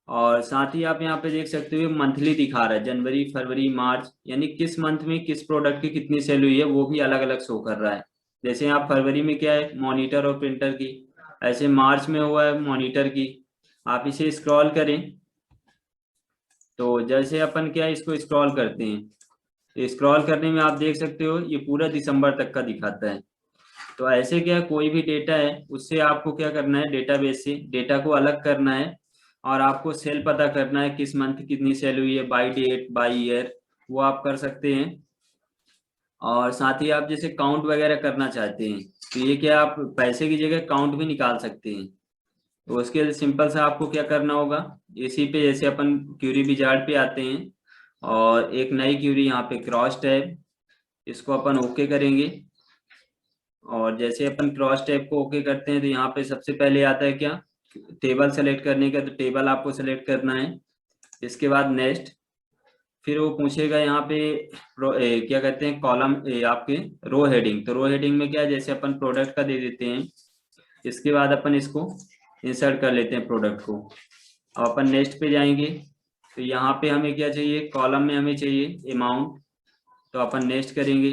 और साथ ही आप यहाँ पे देख सकते हो मंथली दिखा रहा है, जनवरी फरवरी मार्च, यानी किस मंथ में किस प्रोडक्ट की कितनी सेल हुई है वो भी अलग अलग शो कर रहा है। जैसे यहाँ फरवरी में क्या है, मॉनिटर और प्रिंटर की, ऐसे मार्च में हुआ है मॉनिटर की। आप इसे स्क्रॉल करें, तो जैसे अपन क्या है इसको स्क्रॉल करते हैं, तो स्क्रॉल करने में आप देख सकते हो ये पूरा दिसंबर तक का दिखाता है। तो ऐसे क्या है, कोई भी डेटा है उससे आपको क्या करना है, डेटाबेस से डेटा को अलग करना है, और आपको सेल पता करना है किस मंथ कितनी सेल हुई है, बाय डेट बाय ईयर, वो आप कर सकते हैं। और साथ ही आप जैसे काउंट वगैरह करना चाहते हैं, तो ये क्या आप पैसे की जगह काउंट भी निकाल सकते हैं। तो उसके लिए सिंपल सा आपको क्या करना होगा, इसी पे जैसे अपन क्यूरी विजार्ड पे आते हैं, और एक नई क्यूरी यहाँ पे क्रॉस टैब, इसको अपन ओके करेंगे। और जैसे अपन क्रॉस टैब को ओके करते हैं, तो यहाँ पे सबसे पहले आता है क्या, टेबल सेलेक्ट करने का, तो टेबल आपको सेलेक्ट करना है। इसके बाद नेक्स्ट, फिर वो पूछेगा यहाँ पे क्या कहते हैं, कॉलम आपके रो हेडिंग। तो रो हेडिंग में क्या है, जैसे अपन प्रोडक्ट का दे देते हैं, इसके बाद अपन इसको इंसर्ट कर लेते हैं प्रोडक्ट को। अब अपन नेक्स्ट पे जाएंगे, तो यहाँ पे हमें क्या चाहिए, कॉलम में हमें चाहिए अमाउंट, तो अपन नेक्स्ट करेंगे।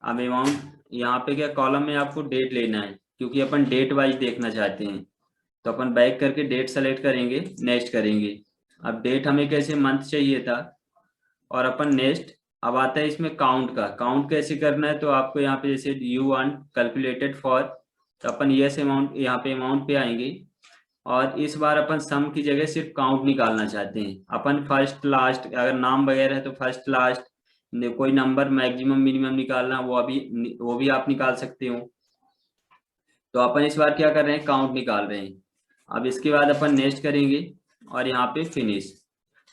अब अमाउंट यहाँ पे क्या, कॉलम में आपको डेट लेना है, क्योंकि अपन डेट वाइज देखना चाहते हैं। तो अपन बैक करके डेट सेलेक्ट करेंगे, नेक्स्ट करेंगे। अब डेट हमें कैसे मंथ चाहिए था, और अपन नेक्स्ट। अब आता है इसमें काउंट का, काउंट कैसे करना है, तो आपको यहाँ पे जैसे यू वांट कैलकुलेटेड फॉर, तो अपन यस अमाउंट, यहाँ पे अमाउंट पे आएंगे। और इस बार अपन सम की जगह सिर्फ काउंट निकालना चाहते हैं। अपन फर्स्ट लास्ट, अगर नाम वगैरह है तो फर्स्ट लास्ट, कोई नंबर मैक्सिमम मिनिमम निकालना, वो भी आप निकाल सकते हो। तो अपन इस बार क्या कर रहे हैं, काउंट निकाल रहे हैं। अब इसके बाद अपन नेक्स्ट करेंगे और यहाँ पे फिनिश।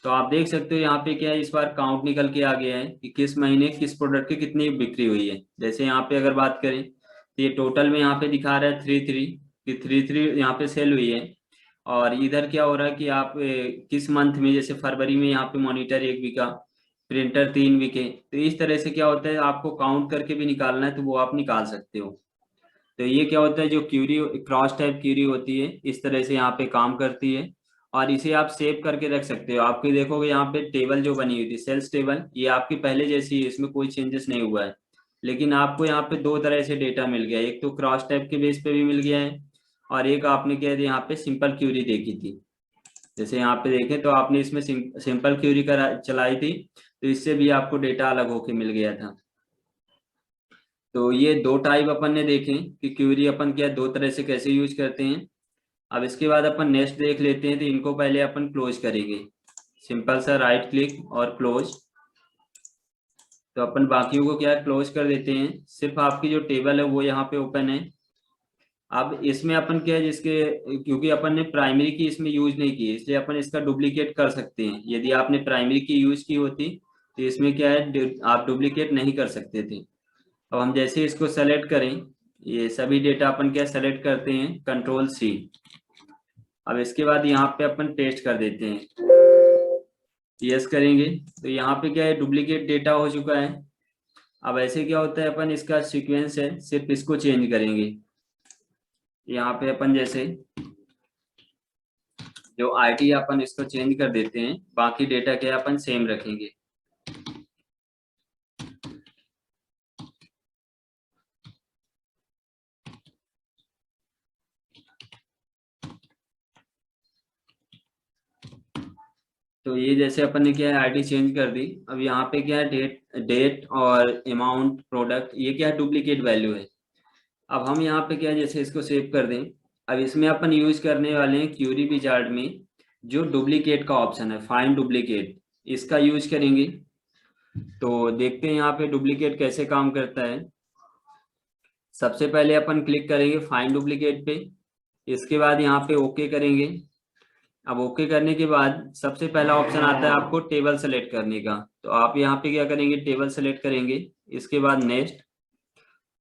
तो आप देख सकते हो यहाँ पे क्या है, इस बार काउंट निकल के आ गया है कि किस महीने किस प्रोडक्ट की कितनी बिक्री हुई है। जैसे यहाँ पे अगर बात करें तो ये टोटल में यहाँ पे दिखा रहा है 33 कि 33 यहाँ पे सेल हुई है। और इधर क्या हो रहा है कि आप किस मंथ में, जैसे फरवरी में यहाँ पे मॉनिटर 1 बिका, प्रिंटर 3 बिके। तो इस तरह से क्या होता है, आपको काउंट करके भी निकालना है तो वो आप निकाल सकते हो। तो ये क्या होता है, जो क्यूरी क्रॉस टाइप क्यूरी होती है, इस तरह से यहाँ पे काम करती है। और इसे आप सेव करके रख सकते हो। आपके देखोगे यहाँ पे टेबल जो बनी हुई थी, सेल्स टेबल, ये आपकी पहले जैसी है, इसमें कोई चेंजेस नहीं हुआ है। लेकिन आपको यहाँ पे दो तरह से डेटा मिल गया है, एक तो क्रॉस टाइप के बेस पे भी मिल गया है, और एक आपने क्या है, यहाँ पे सिंपल क्यूरी देखी थी। जैसे यहाँ पे देखें तो आपने इसमें सिंपल क्यूरी करा चलाई थी, तो इससे भी आपको डेटा अलग होके मिल गया था। तो ये दो टाइप अपन ने देखे कि क्यूरी अपन क्या दो तरह से कैसे यूज करते हैं। अब इसके बाद अपन नेक्स्ट देख लेते हैं। तो इनको पहले अपन क्लोज करेंगे, सिंपल सा राइट क्लिक और क्लोज। तो अपन बाकियों को क्या क्लोज कर देते हैं, सिर्फ आपकी जो टेबल है वो यहाँ पे ओपन है। अब इसमें अपन क्या है, जिसके क्योंकि अपन ने प्राइमरी की इसमें यूज नहीं की है, इसलिए अपन इसका डुप्लीकेट कर सकते हैं। यदि आपने प्राइमरी की यूज की होती तो इसमें क्या है, आप डुप्लीकेट नहीं कर सकते थे। अब हम जैसे इसको सेलेक्ट करें, ये सभी डेटा अपन क्या सेलेक्ट करते हैं, कंट्रोल सी। अब इसके बाद यहाँ पे अपन पेस्ट कर देते हैं, यस करेंगे। तो यहाँ पे क्या है, डुप्लीकेट डेटा हो चुका है। अब ऐसे क्या होता है, अपन इसका सीक्वेंस है, सिर्फ इसको चेंज करेंगे। यहाँ पे अपन जैसे जो आईडी अपन इसको चेंज कर देते हैं, बाकी डेटा क्या अपन सेम रखेंगे। तो ये जैसे अपन ने क्या है, आईडी चेंज कर दी। अब यहाँ पे क्या है, डेट और अमाउंट प्रोडक्ट, ये क्या है, डुप्लीकेट वैल्यू है। अब हम यहाँ पे क्या है, जैसे इसको सेव कर दें। अब इसमें अपन यूज करने वाले हैं क्यूरी विजार्ड में जो डुप्लीकेट का ऑप्शन है, फाइंड डुप्लीकेट, इसका यूज करेंगे। तो देखते हैं यहाँ पे डुप्लीकेट कैसे काम करता है। सबसे पहले अपन क्लिक करेंगे फाइंड डुप्लीकेट पे, इसके बाद यहाँ पे ओके करेंगे। अब ओके करने के बाद सबसे पहला ऑप्शन आता है आपको टेबल सेलेक्ट करने का। तो आप यहाँ पे क्या करेंगे, टेबल सेलेक्ट करेंगे, इसके बाद नेक्स्ट।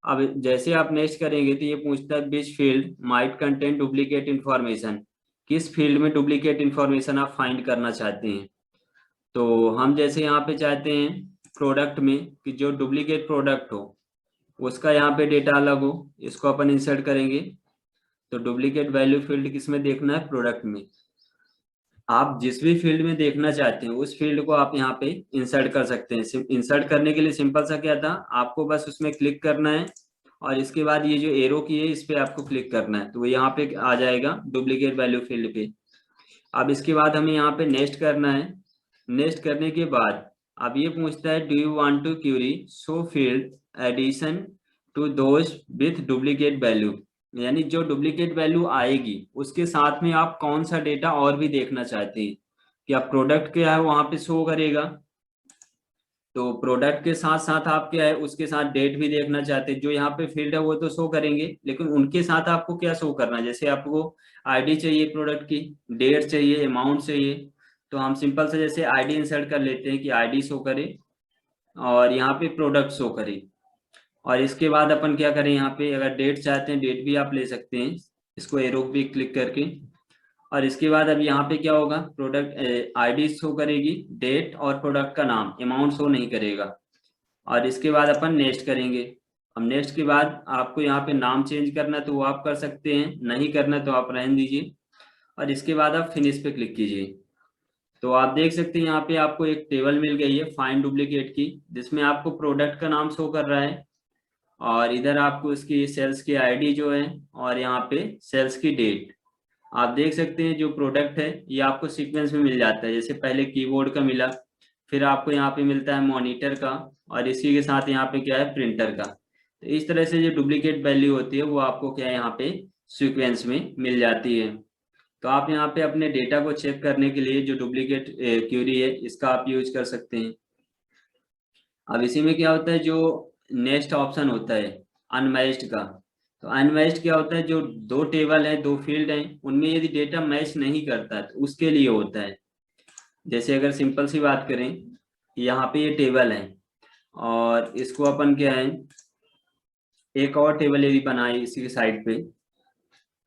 अब जैसे आप नेक्स्ट करेंगे तो ये पूछता है which field might contain duplicate information, किस फील्ड में डुप्लीकेट इन्फॉर्मेशन आप फाइंड करना चाहते हैं। तो हम जैसे यहाँ पे चाहते हैं प्रोडक्ट में कि जो डुप्लीकेट प्रोडक्ट हो उसका यहाँ पे डेटा अलग हो, इसको अपन इंसर्ट करेंगे। तो डुप्लीकेट वैल्यू फील्ड किस में देखना है, प्रोडक्ट में। आप जिस भी फील्ड में देखना चाहते हैं उस फील्ड को आप यहाँ पे इंसर्ट कर सकते हैं। इंसर्ट करने के लिए सिंपल सा क्या था, आपको बस उसमें क्लिक करना है, और इसके बाद ये जो एरो की है इस पे आपको क्लिक करना है, तो वो यहाँ पे आ जाएगा डुप्लीकेट वैल्यू फील्ड पे। अब इसके बाद हमें यहाँ पे नेक्स्ट करना है। नेक्स्ट करने के बाद अब ये पूछता है do you want to query show field addition to those with duplicate value, यानी जो डुप्लीकेट वैल्यू आएगी उसके साथ में आप कौन सा डेटा और भी देखना चाहते हैं। क्या प्रोडक्ट क्या है वहां पे शो करेगा, तो प्रोडक्ट के साथ साथ आप क्या है उसके साथ डेट भी देखना चाहते हैं। जो यहाँ पे फील्ड है वो तो शो करेंगे, लेकिन उनके साथ आपको क्या शो करना है, जैसे आपको आईडी चाहिए प्रोडक्ट की, डेट चाहिए, अमाउंट चाहिए। तो हम सिंपल से जैसे आईडी इंसर्ट कर लेते हैं कि आईडी शो करे और यहाँ पे प्रोडक्ट शो करे। और इसके बाद अपन क्या करें, यहाँ पे अगर डेट चाहते हैं डेट भी आप ले सकते हैं, इसको एरो पे क्लिक करके। और इसके बाद अब यहाँ पे क्या होगा, प्रोडक्ट आईडी शो करेगी, डेट और प्रोडक्ट का नाम, अमाउंट शो नहीं करेगा। और इसके बाद अपन नेक्स्ट करेंगे। अब नेक्स्ट के बाद आपको यहाँ पे नाम चेंज करना है तो वो आप कर सकते हैं, नहीं करना तो आप रहने दीजिए। और इसके बाद आप फिनिश पे क्लिक कीजिए। तो आप देख सकते हैं यहाँ पे आपको एक टेबल मिल गई है फाइंड डुप्लीकेट की, जिसमें आपको प्रोडक्ट का नाम शो कर रहा है और इधर आपको उसकी सेल्स की आईडी जो है और यहाँ पे सेल्स की डेट। आप देख सकते हैं जो प्रोडक्ट है ये आपको सीक्वेंस में मिल जाता है, जैसे पहले कीबोर्ड का मिला, फिर आपको यहाँ पे मिलता है मॉनिटर का, और इसी के साथ यहाँ पे क्या है प्रिंटर का। तो इस तरह से जो डुप्लीकेट वैल्यू होती है वो आपको क्या है यहाँ पे सीक्वेंस में मिल जाती है। तो आप यहाँ पे अपने डेटा को चेक करने के लिए जो डुप्लीकेट क्यूरी है इसका आप यूज कर सकते हैं। अब इसी में क्या होता है, जो नेक्स्ट ऑप्शन होता है अनमैच्ड का। तो अनमैच्ड क्या होता है, जो दो टेबल है, दो फील्ड है, उनमें यदि डेटा मैच नहीं करता है तो उसके लिए होता है। जैसे अगर सिंपल सी बात करें, यहाँ पे ये टेबल है और इसको अपन क्या है एक और टेबल यदि बनाए इसी के साइड पे,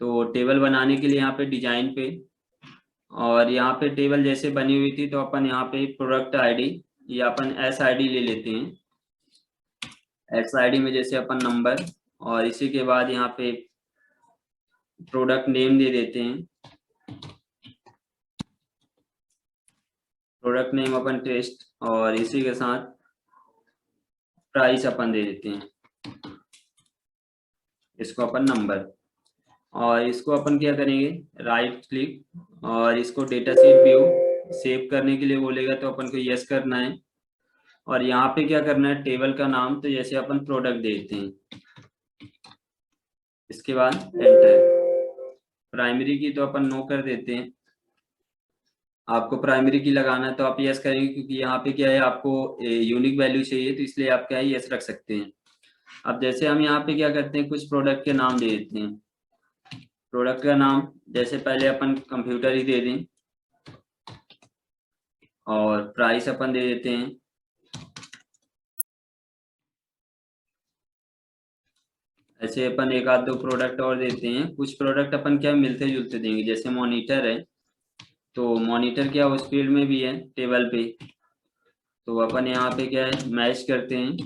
तो टेबल बनाने के लिए यहाँ पे डिजाइन पे, और यहाँ पे टेबल जैसे बनी हुई थी तो अपन यहाँ पे प्रोडक्ट आईडी या अपन एस आईडी ले लेते हैं। एस आईडी में जैसे अपन नंबर, और इसी के बाद यहाँ पे प्रोडक्ट नेम दे देते हैं। प्रोडक्ट नेम अपन टेस्ट, और इसी के साथ प्राइस अपन दे देते हैं, इसको अपन नंबर। और इसको अपन क्या करेंगे, राइट क्लिक, और इसको डेटा शीट व्यू सेव करने के लिए बोलेगा तो अपन को यस करना है। और यहाँ पे क्या करना है, टेबल का नाम तो जैसे अपन प्रोडक्ट देते हैं, इसके बाद एंटर। प्राइमरी की तो अपन नो कर देते हैं, आपको प्राइमरी की लगाना है तो आप यस करेंगे, क्योंकि यहाँ पे क्या है आपको यूनिक वैल्यू चाहिए, तो इसलिए आप क्या है यस रख सकते हैं। अब जैसे हम यहाँ पे क्या करते हैं, कुछ प्रोडक्ट के नाम दे देते हैं। प्रोडक्ट का नाम जैसे पहले अपन कंप्यूटर ही दे दें, और प्राइस अपन दे देते हैं। ऐसे अपन एक आध दो प्रोडक्ट और देते हैं। कुछ प्रोडक्ट अपन क्या मिलते जुलते देंगे, जैसे मॉनिटर है तो मॉनिटर क्या उस फील्ड में भी है टेबल पे, तो अपन यहाँ पे क्या है मैच करते हैं।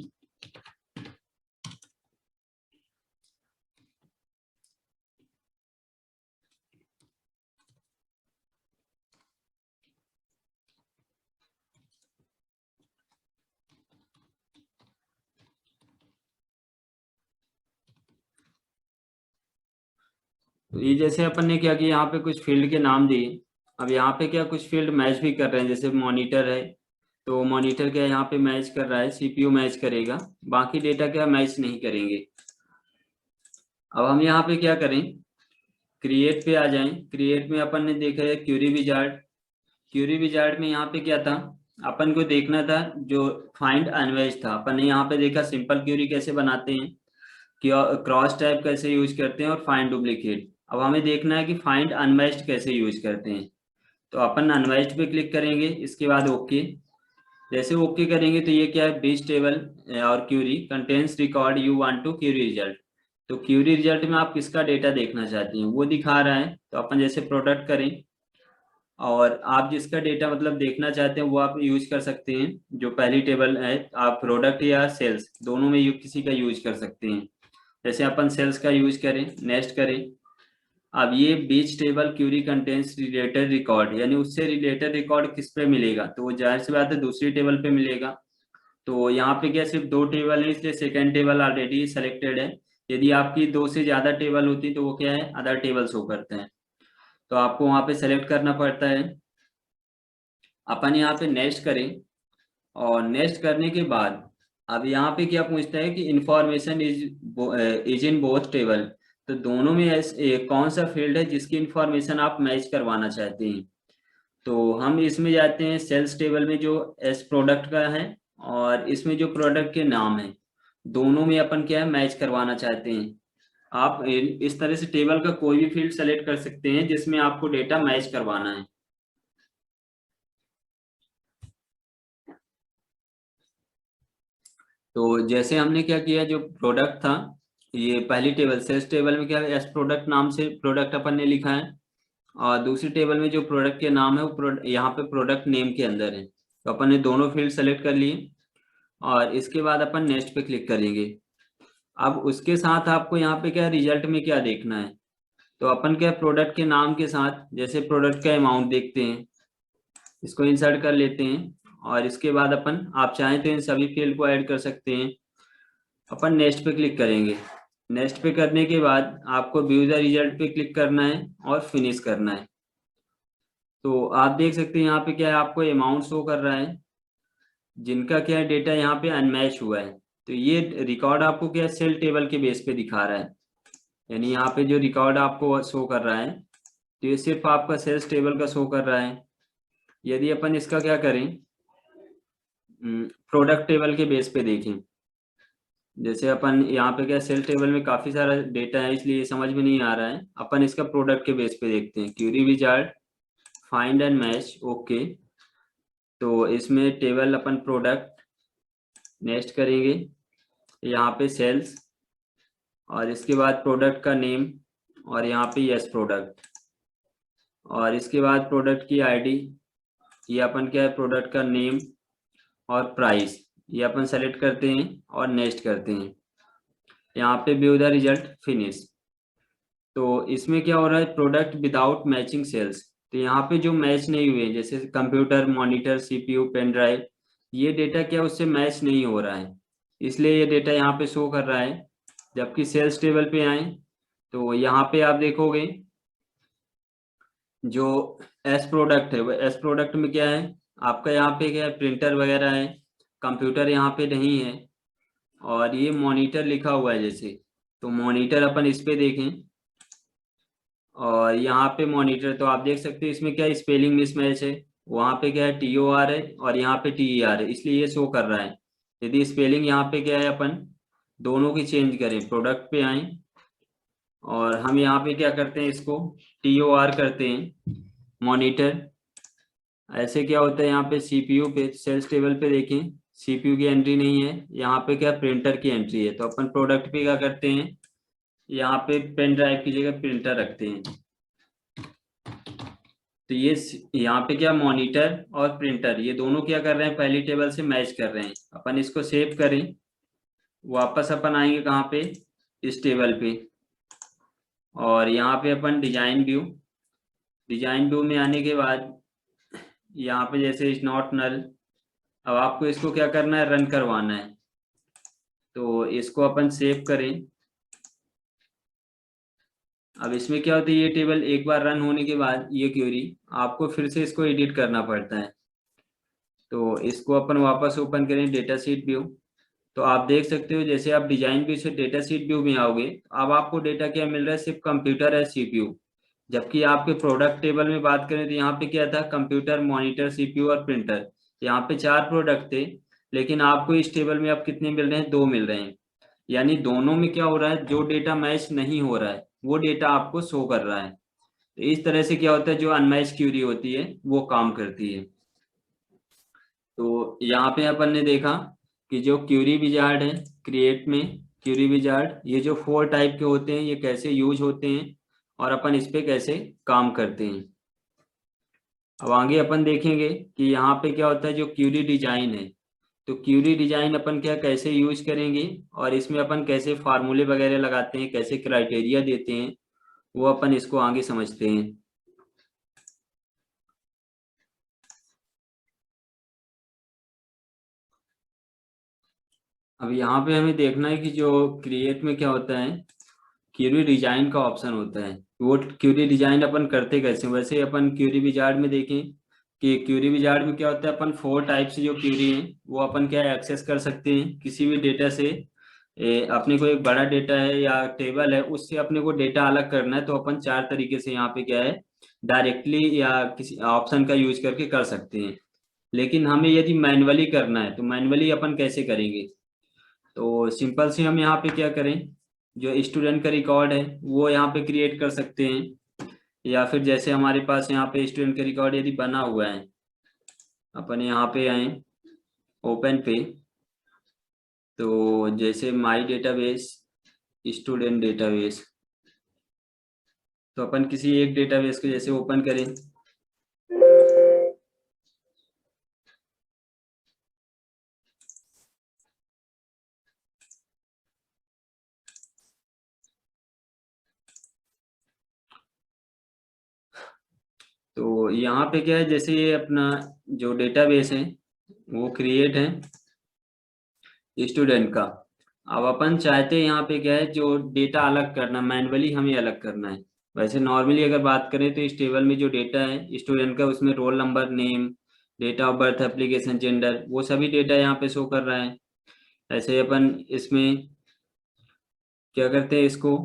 तो ये जैसे अपन ने क्या किया, यहाँ पे कुछ फील्ड के नाम दिए। अब यहाँ पे क्या कुछ फील्ड मैच भी कर रहे हैं, जैसे मॉनिटर है तो मॉनिटर क्या यहाँ पे मैच कर रहा है, सीपीयू मैच करेगा, बाकी डेटा क्या मैच नहीं करेंगे। अब हम यहाँ पे क्या करें, क्रिएट पे आ जाएं। क्रिएट में अपन ने देखा है क्यूरी विजार्ड। क्यूरी विजार्ड में यहाँ पे क्या था, अपन को देखना था जो फाइंड अनमैच्ड था। अपन ने यहाँ पे देखा सिंपल क्यूरी कैसे बनाते हैं, क्रॉस टाइप कैसे यूज करते हैं, और फाइंड डुप्लीकेट। अब हमें देखना है कि फाइंड अनमैच्ड कैसे यूज करते हैं। तो अपन अनमैच्ड पे क्लिक करेंगे, इसके बाद ओके। जैसे ओके करेंगे तो ये क्या है, बेस टेबल और query contains record you want to query result. तो क्यूरी रिजल्ट में आप किसका डेटा देखना चाहते हैं वो दिखा रहा है। तो अपन जैसे प्रोडक्ट करें, और आप जिसका डेटा मतलब देखना चाहते हैं वो आप यूज कर सकते हैं। जो पहली टेबल है आप प्रोडक्ट या सेल्स दोनों में किसी का यूज कर सकते हैं। जैसे अपन सेल्स का यूज करें, नेक्स्ट करें। अब ये which table query contents related record, यानी उससे रिलेटेड रिकॉर्ड किस पे मिलेगा, तो वो जाहिर सी बात है दूसरी टेबल पे मिलेगा। तो यहाँ पे क्या सिर्फ दो टेबल है, इसलिए सेकंड टेबल ऑलरेडी सिलेक्टेड है। यदि आपकी दो से ज्यादा टेबल होती तो वो क्या है अदर टेबल शो करते हैं, तो आपको वहां पे सेलेक्ट करना पड़ता है। अपन यहाँ पे नेक्स्ट करें, और नेक्स्ट करने के बाद अब यहाँ पे क्या पूछता है कि information is in both table. तो दोनों में कौन सा फील्ड है जिसकी इंफॉर्मेशन आप मैच करवाना चाहते हैं। तो हम इसमें जाते हैं सेल्स टेबल में जो एस प्रोडक्ट का है, और इसमें जो प्रोडक्ट के नाम है, दोनों में अपन क्या है मैच करवाना चाहते हैं। आप इस तरह से टेबल का कोई भी फील्ड सेलेक्ट कर सकते हैं जिसमें आपको डेटा मैच करवाना है। तो जैसे हमने क्या किया, जो प्रोडक्ट था ये पहली टेबल सेल्स टेबल में क्या है एस प्रोडक्ट नाम से प्रोडक्ट अपन ने लिखा है, और दूसरी टेबल में जो प्रोडक्ट के नाम है वो यहाँ पे प्रोडक्ट नेम के अंदर है। तो अपन ने दोनों फील्ड सेलेक्ट कर लिए, और इसके बाद अपन नेक्स्ट पे क्लिक करेंगे। अब उसके साथ आपको यहाँ पे क्या रिजल्ट में क्या देखना है, तो अपन क्या प्रोडक्ट के नाम के साथ जैसे प्रोडक्ट का अमाउंट देखते हैं, इसको इंसर्ट कर लेते हैं। और इसके बाद अपन आप चाहें तो इन सभी फील्ड को ऐड कर सकते हैं। अपन नेक्स्ट पे क्लिक करेंगे। नेक्स्ट पे करने के बाद आपको व्यू द रिजल्ट पे क्लिक करना है और फिनिश करना है। तो आप देख सकते हैं यहाँ पे क्या है, आपको अमाउंट शो कर रहा है जिनका क्या है डेटा यहाँ पे अनमैच हुआ है। तो ये रिकॉर्ड आपको क्या है सेल टेबल के बेस पे दिखा रहा है, यानी यहाँ पे जो रिकॉर्ड आपको शो कर रहा है तो ये सिर्फ आपका सेल्स टेबल का शो कर रहा है। यदि अपन इसका क्या करें, प्रोडक्ट टेबल के बेस पे देखें, जैसे अपन यहाँ पे क्या सेल टेबल में काफी सारा डेटा है इसलिए समझ में नहीं आ रहा है, अपन इसका प्रोडक्ट के बेस पे देखते हैं। Query wizard, find and match, okay. तो इसमें टेबल अपन प्रोडक्ट नेक्स्ट करेंगे, यहाँ पे सेल्स, और इसके बाद प्रोडक्ट का नेम, और यहाँ पे यस प्रोडक्ट, और इसके बाद प्रोडक्ट की आईडी, ये अपन क्या है प्रोडक्ट का नेम और प्राइस, ये अपन सेलेक्ट करते हैं और नेक्स्ट करते हैं। यहाँ पे व्यू द रिजल्ट, फिनिश। तो इसमें क्या हो रहा है, प्रोडक्ट विदाउट मैचिंग सेल्स। तो यहाँ पे जो मैच नहीं हुए जैसे computer, monitor, CPU, pen drive, ये डेटा क्या उससे मैच नहीं हो रहा है, इसलिए ये डेटा यहाँ पे शो कर रहा है। जबकि सेल्स टेबल पे आए तो यहाँ पे आप देखोगे जो एस प्रोडक्ट है वो एस प्रोडक्ट में क्या है, आपका यहाँ पे क्या है प्रिंटर वगैरह है, कंप्यूटर यहाँ पे नहीं है, और ये मॉनिटर लिखा हुआ है जैसे, तो मॉनिटर अपन इस पे देखें, और यहाँ पे मॉनिटर तो आप देख सकते हैं इसमें क्या स्पेलिंग मिसमैच है, वहाँ पे क्या है TOR है और यहाँ पे TER है, इसलिए ये शो कर रहा है। यदि स्पेलिंग यहाँ पे क्या है अपन दोनों की चेंज करें, प्रोडक्ट पे आए और हम यहाँ पे क्या करते हैं इसको TOR करते हैं मॉनिटर। ऐसे क्या होता है यहाँ पे CPU पे सेल्स टेबल पे देखें CPU की एंट्री नहीं है, यहाँ पे क्या प्रिंटर की एंट्री है, तो अपन प्रोडक्ट पे क्या करते हैं यहाँ पे पेन ड्राइव की जगह प्रिंटर रखते हैं। तो ये यहाँ पे क्या मॉनिटर और प्रिंटर ये दोनों क्या कर रहे हैं पहली टेबल से मैच कर रहे हैं। अपन इसको सेव करें, वापस अपन आएंगे कहाँ पे, इस टेबल पे, और यहाँ पे अपन डिजाइन व्यू में आने के बाद यहाँ पे जैसे इज नॉट नल, अब आपको इसको क्या करना है रन करवाना है। तो इसको अपन सेव करें। अब इसमें क्या होता है ये टेबल एक बार रन होने के बाद ये क्वेरी आपको फिर से इसको एडिट करना पड़ता है। तो इसको अपन वापस ओपन करें डेटा शीट व्यू, तो आप देख सकते हो जैसे आप डिजाइन व्यू से डेटा शीट व्यू में आओगे अब आपको डेटा क्या मिल रहा है, सिर्फ कंप्यूटर है CPU। जबकि आपके प्रोडक्ट टेबल में बात करें तो यहाँ पे क्या था कंप्यूटर, मॉनिटर, CPU और प्रिंटर, यहाँ पे 4 प्रोडक्ट थे, लेकिन आपको इस टेबल में अब कितने मिल रहे हैं, 2 मिल रहे हैं। यानी दोनों में क्या हो रहा है, जो डेटा मैच नहीं हो रहा है वो डेटा आपको शो कर रहा है। तो इस तरह से क्या होता है जो अनमैच क्यूरी होती है वो काम करती है। तो यहाँ पे अपन ने देखा कि जो क्यूरी विजार्ड है क्रिएट में, क्यूरी विजार्ड ये जो 4 टाइप के होते हैं ये कैसे यूज होते हैं और अपन इस पे कैसे काम करते हैं। अब आगे अपन देखेंगे कि यहाँ पे क्या होता है जो क्यूरी डिजाइन है, तो क्यूरी डिजाइन अपन क्या कैसे यूज करेंगे और इसमें अपन कैसे फार्मूले वगैरह लगाते हैं, कैसे क्राइटेरिया देते हैं, वो अपन इसको आगे समझते हैं। अब यहाँ पे हमें देखना है कि जो क्रिएट में क्या होता है क्यूरी डिजाइन का ऑप्शन होता है, वो क्यूरी डिजाइन अपन करते कैसे, वैसे अपन क्यूरी विजार्ड में देखें कि क्यूरी विजार्ड में क्या होता है अपन 4 टाइप से जो क्यूरी है वो अपन क्या एक्सेस कर सकते हैं किसी भी डेटा से। अपने को एक बड़ा डेटा है या टेबल है उससे अपने को डेटा अलग करना है तो अपन 4 तरीके से यहाँ पे क्या है डायरेक्टली या किसी ऑप्शन का यूज करके कर सकते हैं। लेकिन हमें यदि मैन्युअली करना है तो मैन्युअली अपन कैसे करेंगे, तो सिंपल से हम यहाँ पे क्या करें, जो स्टूडेंट का रिकॉर्ड है वो यहाँ पे क्रिएट कर सकते हैं, या फिर जैसे हमारे पास यहाँ पे स्टूडेंट का रिकॉर्ड यदि बना हुआ है, अपन यहाँ पे आए ओपन पे, तो जैसे माई डेटाबेस, स्टूडेंट डेटाबेस, तो अपन किसी एक डेटाबेस को जैसे ओपन करें, तो यहाँ पे क्या है जैसे ये अपना जो डेटाबेस है वो क्रिएट है स्टूडेंट का। अब अपन चाहते हैं यहाँ पे क्या है, जो डेटा अलग करना, मैन्युअली हमें अलग करना है। वैसे नॉर्मली अगर बात करें तो इस टेबल में जो डेटा है स्टूडेंट का, उसमें roll number, name, date of birth, application, gender, वो सभी डेटा यहाँ पे शो कर रहा है। ऐसे अपन इसमें क्या करते हैं, इसको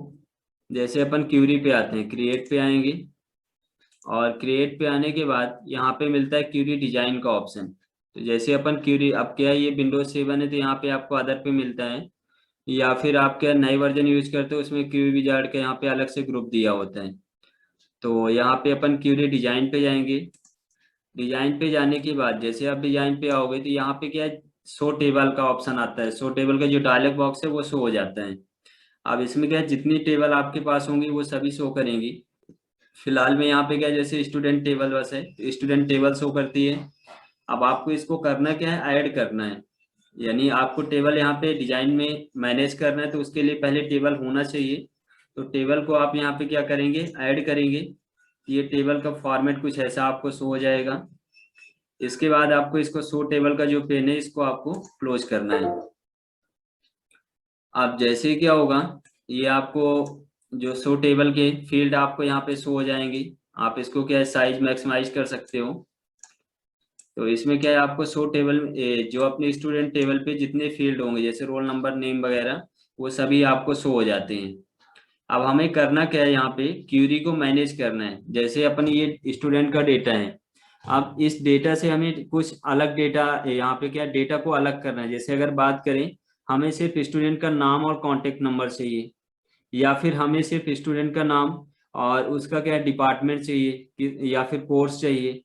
जैसे अपन क्यूरी पे आते हैं, क्रिएट पे आएंगे, और क्रिएट पे आने के बाद यहाँ पे मिलता है क्यूरी डिजाइन का ऑप्शन। तो जैसे अपन क्यूरी, अब क्या है ये विंडोज 7 है तो यहाँ पे आपको अदर पे मिलता है, या फिर आप क्या नए वर्जन यूज करते हो उसमें क्यूरी विजार्ड का यहाँ पे अलग से ग्रुप दिया होता है। तो यहाँ पे अपन क्यूरी डिजाइन पे जाएंगे। डिजाइन पे जाने के बाद जैसे आप डिजाइन पे आओगे तो यहाँ पे क्या है, शो टेबल का ऑप्शन आता है। शो टेबल का जो डायलॉग बॉक्स है वो शो हो जाता है। अब इसमें क्या है, जितनी टेबल आपके पास होंगी वो सभी शो करेंगी। फिलहाल में यहाँ पे क्या है, जैसे स्टूडेंट टेबल बस है तो स्टूडेंट टेबल शो करती है। अब आपको इसको करना क्या है, ऐड करना है। यानी आपको टेबल यहाँ पे डिजाइन में मैनेज करना है तो उसके लिए पहले टेबल होना चाहिए। तो टेबल को आप यहाँ पे क्या करेंगे, ऐड करेंगे। ये टेबल का फॉर्मेट कुछ ऐसा आपको शो हो जाएगा। इसके बाद आपको इसको शो टेबल का जो पेन है इसको आपको क्लोज करना है। अब जैसे ही क्या होगा, ये आपको जो शो टेबल के फील्ड आपको यहाँ पे शो हो जाएंगे। आप इसको क्या है, साइज मैक्सिमाइज कर सकते हो। तो इसमें क्या है, आपको शो टेबल जो अपने स्टूडेंट टेबल पे जितने फील्ड होंगे जैसे रोल नंबर, नेम वगैरह, वो सभी आपको शो हो जाते हैं। अब हमें करना क्या है, यहाँ पे क्यूरी को मैनेज करना है। जैसे अपन ये स्टूडेंट का डेटा है, अब इस डेटा से हमें कुछ अलग डेटा, यहाँ पे क्या डेटा को अलग करना है। जैसे अगर बात करें, हमें सिर्फ स्टूडेंट का नाम और कॉन्टेक्ट नंबर चाहिए, या फिर हमें सिर्फ स्टूडेंट का नाम और उसका क्या डिपार्टमेंट चाहिए, या फिर कोर्स चाहिए।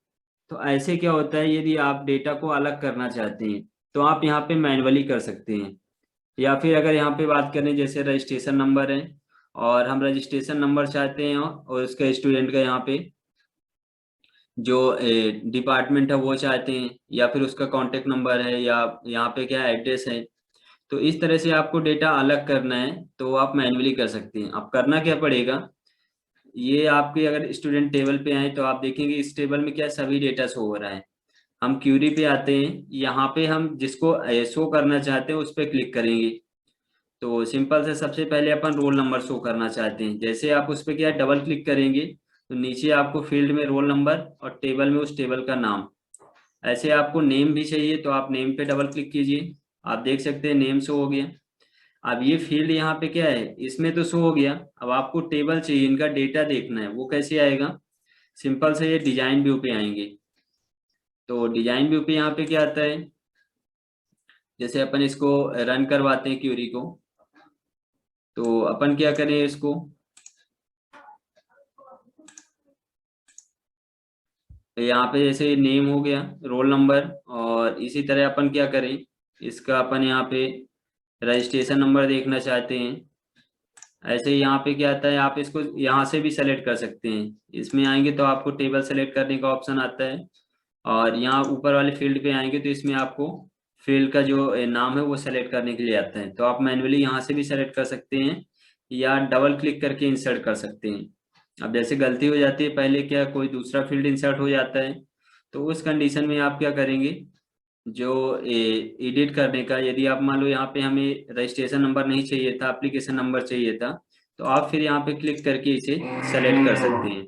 तो ऐसे क्या होता है, यदि आप डेटा को अलग करना चाहते हैं तो आप यहाँ पे मैन्युअली कर सकते हैं। या फिर अगर यहाँ पे बात करें, जैसे रजिस्ट्रेशन नंबर है और हम रजिस्ट्रेशन नंबर चाहते हैं और उसका स्टूडेंट का यहाँ पे जो डिपार्टमेंट है वो चाहते हैं, या फिर उसका कॉन्टेक्ट नंबर है, या यहाँ पे क्या एड्रेस है। तो इस तरह से आपको डेटा अलग करना है तो आप मैन्युअली कर सकते हैं। अब करना क्या पड़ेगा, ये आपके अगर स्टूडेंट टेबल पे आए तो आप देखेंगे इस टेबल में क्या सभी डेटा शो हो रहा है। हम क्यूरी पे आते हैं, यहाँ पे हम जिसको शो करना चाहते हैं उस पर क्लिक करेंगे। तो सिंपल से सबसे पहले अपन रोल नंबर शो करना चाहते हैं। जैसे आप उस पर क्या डबल क्लिक करेंगे तो नीचे आपको फील्ड में रोल नंबर और टेबल में उस टेबल का नाम। ऐसे आपको नेम भी चाहिए तो आप नेम पे डबल क्लिक कीजिए। आप देख सकते हैं नेम शो हो गया। अब ये फील्ड यहाँ पे क्या है, इसमें तो शो हो गया। अब आपको टेबल चाहिए, इनका डेटा देखना है, वो कैसे आएगा, सिंपल से ये डिजाइन व्यू पे आएंगे। तो डिजाइन व्यू पे यहाँ पे क्या आता है, जैसे अपन इसको रन करवाते हैं क्यूरी को, तो अपन क्या करें इसको, यहाँ पे जैसे नेम हो गया, रोल नंबर, और इसी तरह अपन क्या करें, इसका अपन यहाँ पे रजिस्ट्रेशन नंबर देखना चाहते हैं। ऐसे ही यहाँ पे क्या आता है, आप इसको यहाँ से भी सेलेक्ट कर सकते हैं। इसमें आएंगे तो आपको टेबल सेलेक्ट करने का ऑप्शन आता है, और यहाँ ऊपर वाले फील्ड पे आएंगे तो इसमें आपको फील्ड का जो नाम है वो सेलेक्ट करने के लिए आता है। तो आप मैन्युअली यहाँ से भी सेलेक्ट कर सकते हैं, या डबल क्लिक करके इंसर्ट कर सकते हैं। अब जैसे गलती हो जाती है, पहले क्या कोई दूसरा फील्ड इंसर्ट हो जाता है, तो उस कंडीशन में आप क्या करेंगे, जो एडिट करने का, यदि आप मान लो यहाँ पे हमें रजिस्ट्रेशन नंबर नहीं चाहिए था, एप्लीकेशन नंबर चाहिए था, तो आप फिर यहाँ पे क्लिक करके इसे सेलेक्ट कर सकते हैं।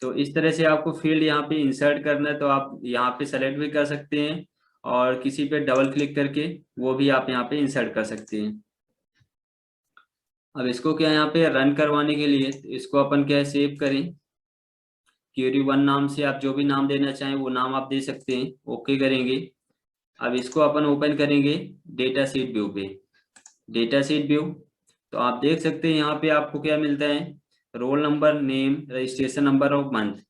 तो इस तरह से आपको फील्ड यहाँ पे इंसर्ट करना है तो आप यहाँ पे सेलेक्ट भी कर सकते हैं, और किसी पे डबल क्लिक करके वो भी आप यहाँ पे इंसर्ट कर सकते हैं। अब इसको क्या यहाँ पे रन करवाने के लिए इसको अपन क्या सेव करें, क्यूरी वन नाम से आप जो भी नाम देना चाहें वो नाम आप दे सकते हैं, ओके करेंगे। अब इसको अपन ओपन करेंगे डेटा शीट व्यू पे। डेटा शीट व्यू, तो आप देख सकते हैं यहाँ पे आपको क्या मिलता है, roll number, name, registration number और मंथ।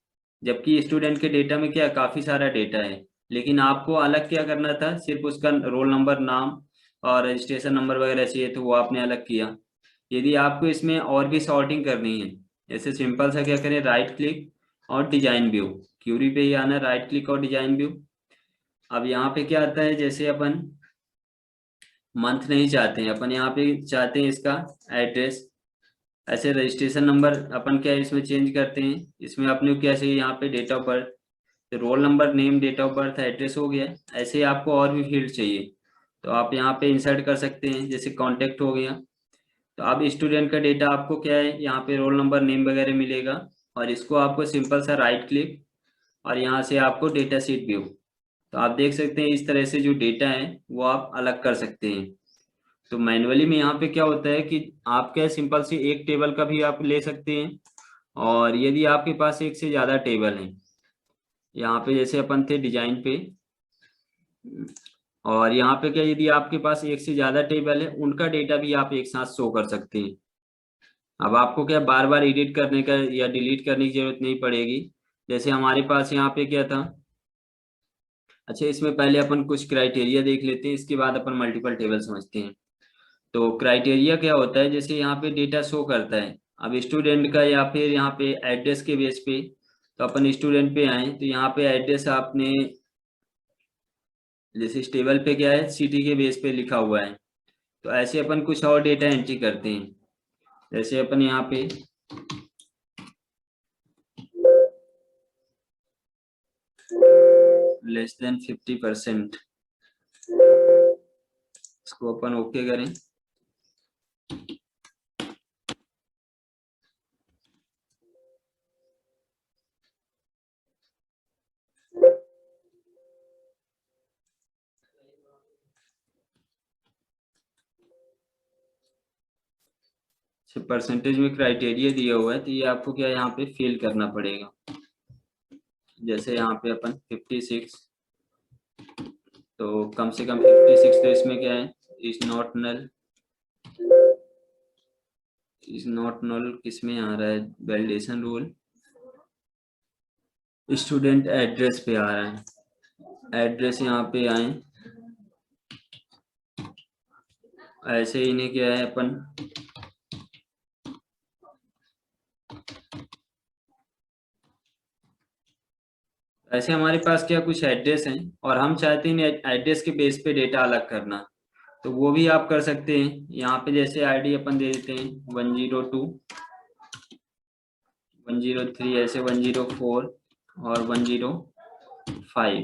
जबकि स्टूडेंट के डेटा में क्या काफी सारा डेटा है, लेकिन आपको अलग क्या करना था, सिर्फ उसका रोल नंबर, नाम और रजिस्ट्रेशन नंबर वगैरह चाहिए तो वो आपने अलग किया। यदि आपको इसमें और भी सॉर्टिंग करनी है, जैसे सिंपल सा क्या करें, राइट क्लिक और डिजाइन व्यू, क्यूरी पे ही आना, राइट क्लिक और डिजाइन व्यू। अब यहाँ पे क्या आता है, जैसे अपन मंथ नहीं चाहते हैं, अपन यहाँ पे चाहते हैं इसका एड्रेस। ऐसे रजिस्ट्रेशन नंबर अपन क्या इसमें चेंज करते हैं, इसमें अपने को क्या चाहिए, यहाँ पे date of birth, roll number, name, date of birth, address हो गया। ऐसे ही आपको और भी फील्ड चाहिए तो आप यहाँ पे इंसर्ट कर सकते हैं, जैसे कांटेक्ट हो गया। तो अब स्टूडेंट का डेटा आपको क्या है, यहाँ पे रोल नंबर नेम वगैरह मिलेगा, और इसको आपको सिंपल सा राइट क्लिक और यहाँ से आपको डेटा शीट व्यू। तो आप देख सकते हैं इस तरह से जो डेटा है वो आप अलग कर सकते हैं। तो मैनुअली में यहाँ पे क्या होता है कि आप क्या सिंपल सी एक टेबल का भी आप ले सकते हैं, और यदि आपके पास एक से ज्यादा टेबल है, यहाँ पे जैसे अपन थे डिजाइन पे, और यहाँ पे क्या यदि आपके पास एक से ज्यादा टेबल है उनका डेटा भी आप एक साथ शो कर सकते हैं। अब आपको क्या बार बार एडिट करने का या डिलीट करने की जरूरत नहीं पड़ेगी। जैसे हमारे पास यहाँ पे क्या था, अच्छा इसमें पहले अपन कुछ क्राइटेरिया देख लेते हैं, इसके बाद अपन मल्टीपल टेबल समझते हैं। तो क्राइटेरिया क्या होता है, जैसे यहाँ पे डेटा शो करता है अब स्टूडेंट का, या फिर यहाँ पे एड्रेस के बेस पे। तो अपन स्टूडेंट पे आए तो यहाँ पे एड्रेस आपने, जैसे इस टेबल पे क्या है सिटी के बेस पे लिखा हुआ है। तो ऐसे अपन कुछ और डेटा एंट्री करते हैं, जैसे अपन यहाँ पे लेस देन 50%, इसको अपन ओके करें। परसेंटेज में क्राइटेरिया दिया हुआ है, तो ये आपको क्या यहाँ पे फिल करना पड़ेगा। जैसे यहाँ पे अपन 56, तो कम से कम 56, तो इसमें क्या है is not null, is not null किस में आ रहा है, वैलिडेशन रूल स्टूडेंट एड्रेस पे आ रहा है। एड्रेस यहाँ पे आए, ऐसे इन्हें क्या है अपन ऐसे हमारे पास क्या कुछ एड्रेस हैं और हम चाहते हैं एड्रेस के बेस पे डेटा अलग करना, तो वो भी आप कर सकते हैं। यहाँ पे जैसे आईडी अपन दे देते हैं 102, 103, ऐसे 104 और 105।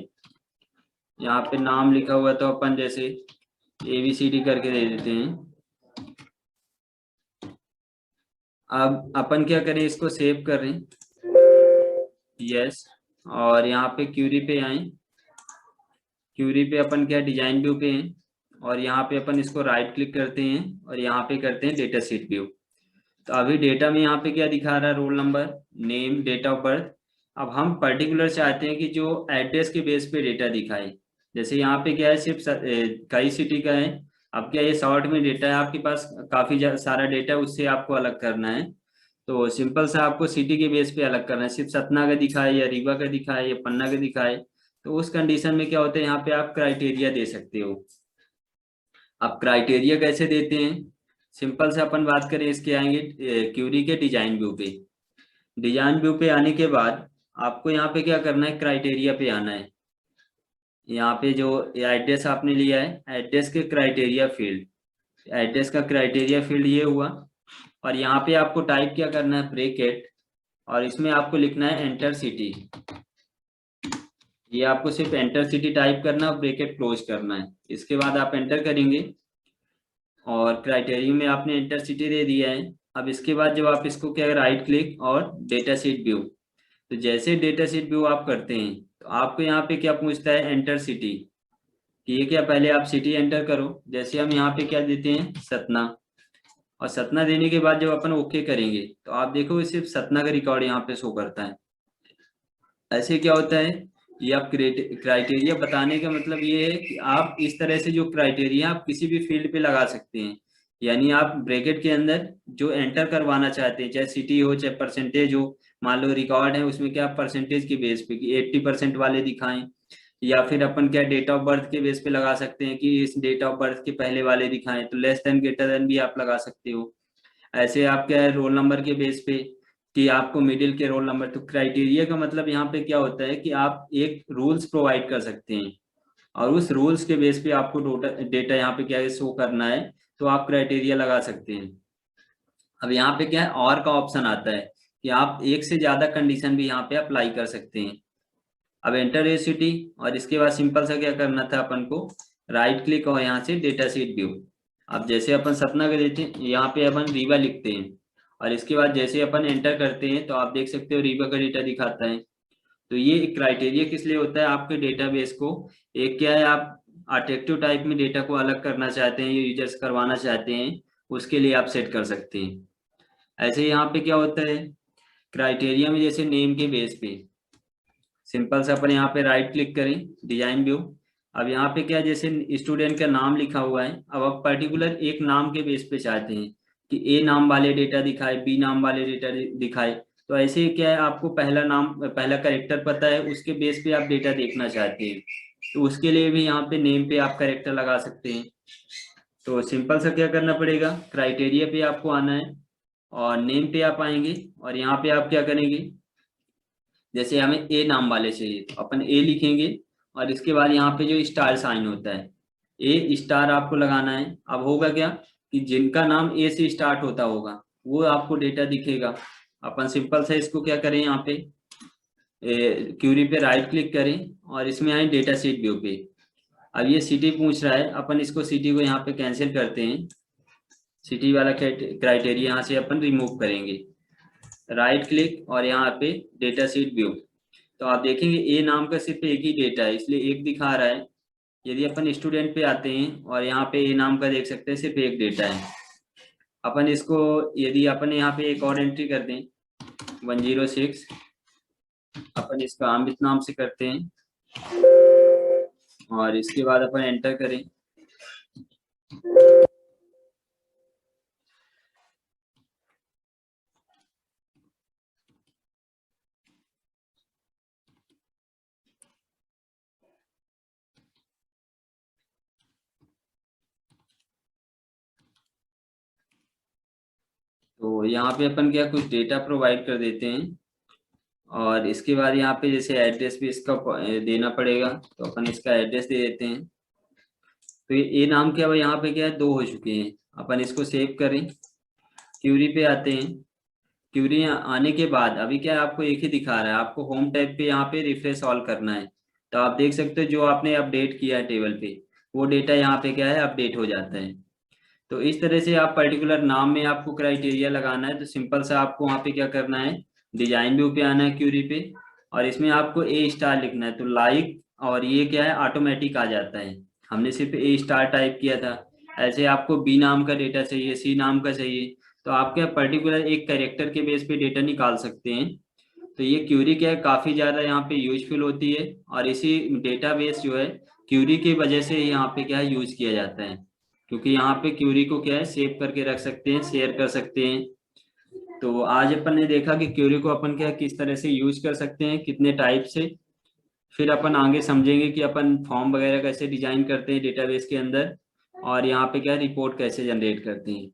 यहाँ पे नाम लिखा हुआ तो अपन जैसे ABCD करके दे देते हैं। अब अपन क्या करें, इसको सेव कर रहे हैं, यस। और यहाँ पे क्यूरी पे आए, क्यूरी पे अपन क्या डिजाइन व्यू पे हैं, और यहाँ पे अपन इसको राइट क्लिक करते हैं और यहाँ पे करते हैं डेटा शीट व्यू। तो अभी डेटा में यहाँ पे क्या दिखा रहा है, roll number name date of birth. अब हम पर्टिकुलर चाहते हैं कि जो एड्रेस के बेस पे डेटा दिखाए, जैसे यहाँ पे क्या है सिर्फ कई सिटी का है। अब क्या ये शॉर्ट में डेटा है आपके पास, काफी सारा डेटा, उससे आपको अलग करना है। तो सिंपल सा आपको सिटी के बेस पे अलग करना है, सिर्फ सतना का दिखाए या रीवा का दिखाए या पन्ना का दिखाए। तो उस कंडीशन में क्या होता है, यहाँ पे आप क्राइटेरिया दे सकते हो। अब क्राइटेरिया कैसे देते हैं, सिंपल से अपन बात करें, इसके आएंगे क्यूरी के डिजाइन व्यू पे। डिजाइन व्यू पे आने के बाद आपको यहाँ पे क्या करना है, क्राइटेरिया पे आना है। यहाँ पे जो एड्रेस आपने लिया है, एड्रेस के क्राइटेरिया फील्ड, एड्रेस का क्राइटेरिया फील्ड ये हुआ। और यहाँ पे आपको टाइप क्या करना है, ब्रैकेट, और इसमें आपको लिखना है एंटर सिटी। ये आपको सिर्फ एंटर सिटी टाइप करना है, ब्रैकेट क्लोज करना है। इसके बाद आप एंटर करेंगे और क्राइटेरिया में आपने एंटर सिटी दे दिया है। अब इसके बाद जब आप इसको क्या, राइट क्लिक और डेटा शीट व्यू, तो जैसे डेटा शीट व्यू आप करते हैं तो आपको यहाँ पे क्या पूछता है, एंटर सिटी। ये क्या, पहले आप सिटी एंटर करो। जैसे हम यहाँ पे क्या देते हैं, सतना, और सतना देने के बाद जब अपन ओके करेंगे तो आप देखो सिर्फ सतना का रिकॉर्ड यहाँ पे शो करता है। ऐसे क्या होता है, ये आप क्राइटेरिया बताने का मतलब ये है कि आप इस तरह से जो क्राइटेरिया आप किसी भी फील्ड पे लगा सकते हैं। यानी आप ब्रैकेट के अंदर जो एंटर करवाना चाहते हैं, चाहे सिटी हो चाहे परसेंटेज हो, मान लो रिकॉर्ड है उसमें क्या परसेंटेज के बेस पे कि 80% वाले दिखाएं, या फिर अपन क्या डेट ऑफ बर्थ के बेस पे लगा सकते हैं कि इस डेट ऑफ बर्थ के पहले वाले दिखाएं, तो लेस देन ग्रेटर देन भी आप लगा सकते हो। ऐसे आप क्या है रोल नंबर के बेस पे कि आपको मिडिल के रोल नंबर। तो क्राइटेरिया का मतलब यहाँ पे क्या होता है कि आप एक रूल्स प्रोवाइड कर सकते हैं, और उस रूल्स के बेस पे आपको डेटा यहाँ पे क्या है शो करना है, तो आप क्राइटेरिया लगा सकते हैं। अब यहाँ पे क्या है, और का ऑप्शन आता है कि आप एक से ज्यादा कंडीशन भी यहाँ पे अप्लाई कर सकते हैं। अब एंटर ए सिटी, और इसके बाद सिंपल सा क्या करना था अपन को, राइट क्लिक और यहाँ से डेटा शीट व्यू। अब जैसे अपन सपना कर देते हैं, यहाँ पे अपन रीवा लिखते हैं और इसके बाद जैसे अपन एंटर करते हैं तो आप देख सकते हो रीवा का डेटा दिखाता है। तो ये एक क्राइटेरिया किस लिए होता है आपके डेटाबेस को, एक क्या है, आप अट्रैक्टिव टाइप में डेटा को अलग करना चाहते हैं, ये यूजर्स करवाना चाहते हैं, उसके लिए आप सेट कर सकते हैं। ऐसे यहाँ पे क्या होता है क्राइटेरिया में, जैसे नेम के बेस पे सिंपल से अपन यहाँ पे राइट क्लिक करें, डिजाइन व्यू। अब यहाँ पे क्या है, जैसे स्टूडेंट का नाम लिखा हुआ है, अब आप पर्टिकुलर एक नाम के बेस पे चाहते हैं कि ए नाम वाले डेटा दिखाए, बी नाम वाले डेटा दिखाए। तो ऐसे ही क्या है, आपको पहला नाम पहला करेक्टर पता है, उसके बेस पे आप डेटा देखना चाहते हैं, तो उसके लिए भी यहाँ पे नेम पे आप करेक्टर लगा सकते हैं। तो सिंपल सा क्या करना पड़ेगा, क्राइटेरिया पे आपको आना है और नेम पे आप आएंगे और यहाँ पे आप क्या करेंगे, जैसे हमें ए नाम वाले चाहिए तो अपन ए लिखेंगे और इसके बाद यहाँ पे जो स्टार साइन होता है, ए स्टार आपको लगाना है। अब होगा क्या कि जिनका नाम ए से स्टार्ट होता होगा वो आपको डेटा दिखेगा। अपन सिंपल से इसको क्या करें, यहाँ पे क्यूरी पे राइट क्लिक करें और इसमें आए डेटा शीट व्यू पे। अब ये सिटी पूछ रहा है, अपन इसको सिटी को यहाँ पे कैंसिल करते हैं, सिटी वाला क्राइटेरिया यहाँ से अपन रिमूव करेंगे, राइट क्लिक और यहाँ पे डेटा शीट व्यू। तो आप देखेंगे ए नाम का सिर्फ एक ही डेटा है, इसलिए एक दिखा रहा है। यदि अपन स्टूडेंट पे आते हैं और यहाँ पे ए नाम का देख सकते हैं, सिर्फ एक डेटा है। अपन इसको, यदि अपन यहाँ पे एक और एंट्री कर दें 106, अपन इसका अमित नाम से करते हैं और इसके बाद अपन एंटर करें। तो यहाँ पे अपन क्या कुछ डेटा प्रोवाइड कर देते हैं और इसके बाद यहाँ पे जैसे एड्रेस भी इसका देना पड़ेगा, तो अपन इसका एड्रेस दे देते हैं। तो ये नाम क्या है, यहाँ पे क्या है, दो हो चुके हैं। अपन इसको सेव करें, क्यूरी पे आते हैं। क्यूरी आने के बाद अभी क्या है, आपको एक ही दिखा रहा है, आपको होम टैब पे यहाँ पे रिफ्रेश ऑल करना है। तो आप देख सकते हो जो आपने अपडेट किया है टेबल पे, वो डेटा यहाँ पे क्या है अपडेट हो जाता है। तो इस तरह से आप पर्टिकुलर नाम में आपको क्राइटेरिया लगाना है, तो सिंपल सा आपको वहाँ पे क्या करना है, डिजाइन व्यू पे आना है क्यूरी पे और इसमें आपको ए स्टार लिखना है। तो लाइक और ये क्या है ऑटोमेटिक आ जाता है, हमने सिर्फ ए स्टार टाइप किया था। ऐसे आपको बी नाम का डेटा चाहिए, सी नाम का चाहिए, तो आप क्या पर्टिकुलर एक कैरेक्टर के बेस पे डेटा निकाल सकते हैं। तो ये क्यूरी क्या है काफी ज्यादा यहाँ पे यूजफुल होती है और इसी डेटाबेस जो है क्यूरी की वजह से यहाँ पे क्या है यूज किया जाता है, क्योंकि यहाँ पे क्यूरी को क्या है सेव करके रख सकते हैं, शेयर कर सकते हैं। तो आज अपन ने देखा कि क्यूरी को अपन क्या किस तरह से यूज कर सकते हैं, कितने टाइप से। फिर अपन आगे समझेंगे कि अपन फॉर्म वगैरह कैसे डिजाइन करते हैं डेटाबेस के अंदर और यहाँ पे क्या रिपोर्ट कैसे जनरेट करते हैं।